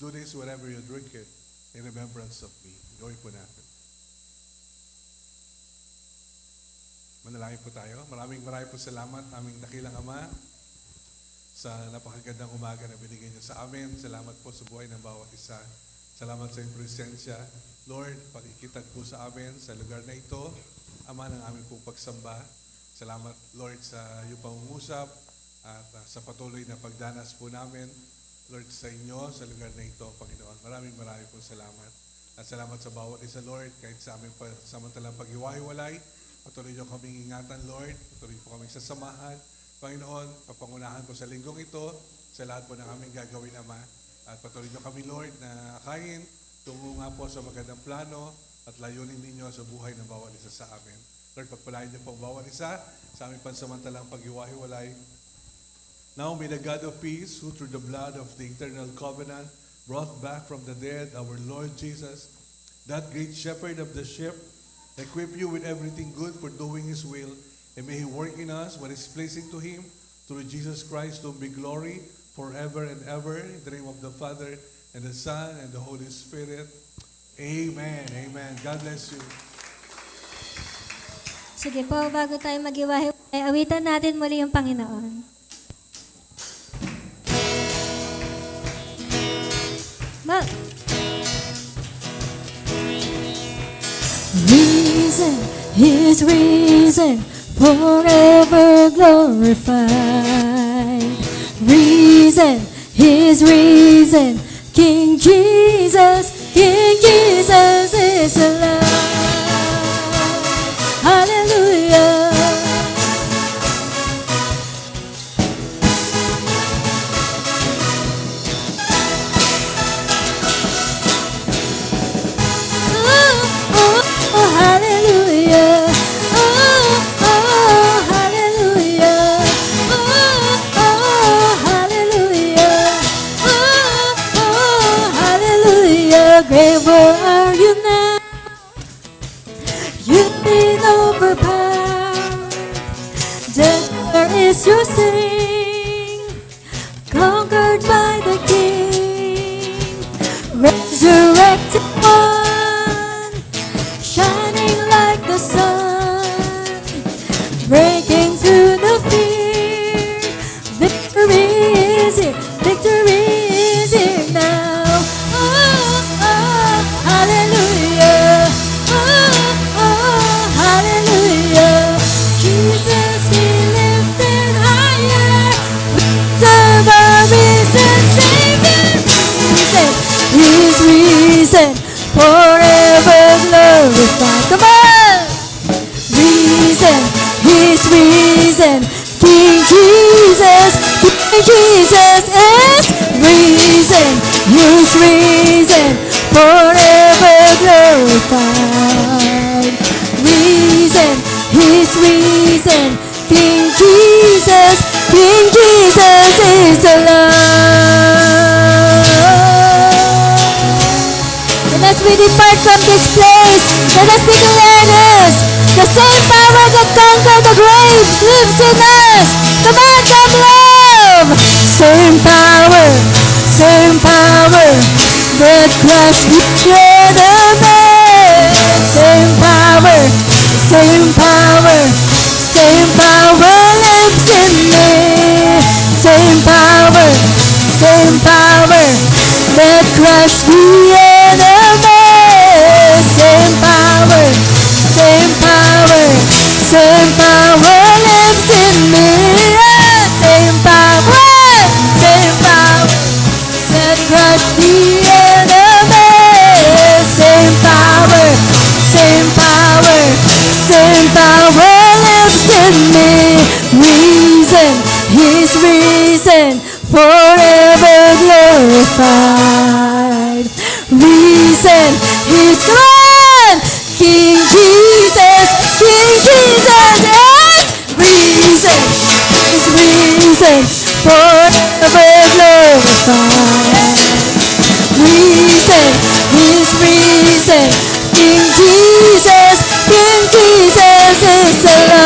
Do this whenever you drink it, in remembrance of me." Gawin po natin. Manalangin po tayo. Maraming po salamat, aming dakilang Ama, sa napakagandang umaga na binigay niyo sa amin. Salamat po sa buhay ng bawat isa. Salamat sa iyong presensya. Lord, pakikitag po sa amin sa lugar na ito. Ama ng aming pong pagsamba. Salamat, Lord, sa iyong pangungusap at sa patuloy na pagdanas po namin, Lord, sa inyo, sa lugar na ito, Panginoon. Maraming po salamat. At salamat sa bawat isa, Lord, kahit sa aming samantalang pag-iwahiwalay. Patuloy niyo kaming ingatan, Lord. Patuloy po kaming sasamahan. Panginoon, papangunahan po sa linggong ito, sa lahat po ng aming gagawin, Ama. At patuloy niyo kami, Lord, na akayin, tungo nga po sa magandang plano at layunin ninyo sa buhay ng bawat isa sa amin. Lord, pagpalain niyo po ang bawat isa sa aming pansamantalang pag-iwahiwalay. Now may the God of peace, who through the blood of the eternal covenant brought back from the dead our Lord Jesus, that great shepherd of the sheep, equip you with everything good for doing his will, and may he work in us what is pleasing to him, through Jesus Christ, to be glory forever and ever. In the name of the Father, and the Son, and the Holy Spirit. Amen. Amen. God bless you. Sige po, bago tayo mag-iwahiwalay, awitan natin muli yung Panginoon. Reason, his reason, forever glorified. Reason, his reason, King Jesus is alive. Hallelujah. Hallelujah. Hallelujah. Hallelujah. Hallelujah. Grave, where are you now? You've been overpowered. Death, where is your sting? Conquered by the King, resurrected one, shining like the sun, breaking through the fear. Victory is here, victory is here now. Hallelujah. Hallelujah. Jesus, He lives. He's risen, forever glorified. Risen, He's risen. King Jesus is alive. And as we depart from this place, let us declare this. The same power that conquered the graves lives in us. Come on, come love. Same power that crushed the enemy. Same power lives in me. Same power that crushed the enemy. Same power lives in me. Same power that crushed the enemy. Same power lives in me. Risen, He's risen, forever glorified. Risen, He's risen. King Jesus is risen. He's risen, forever glorified. Risen, He's risen. King Jesus is alive.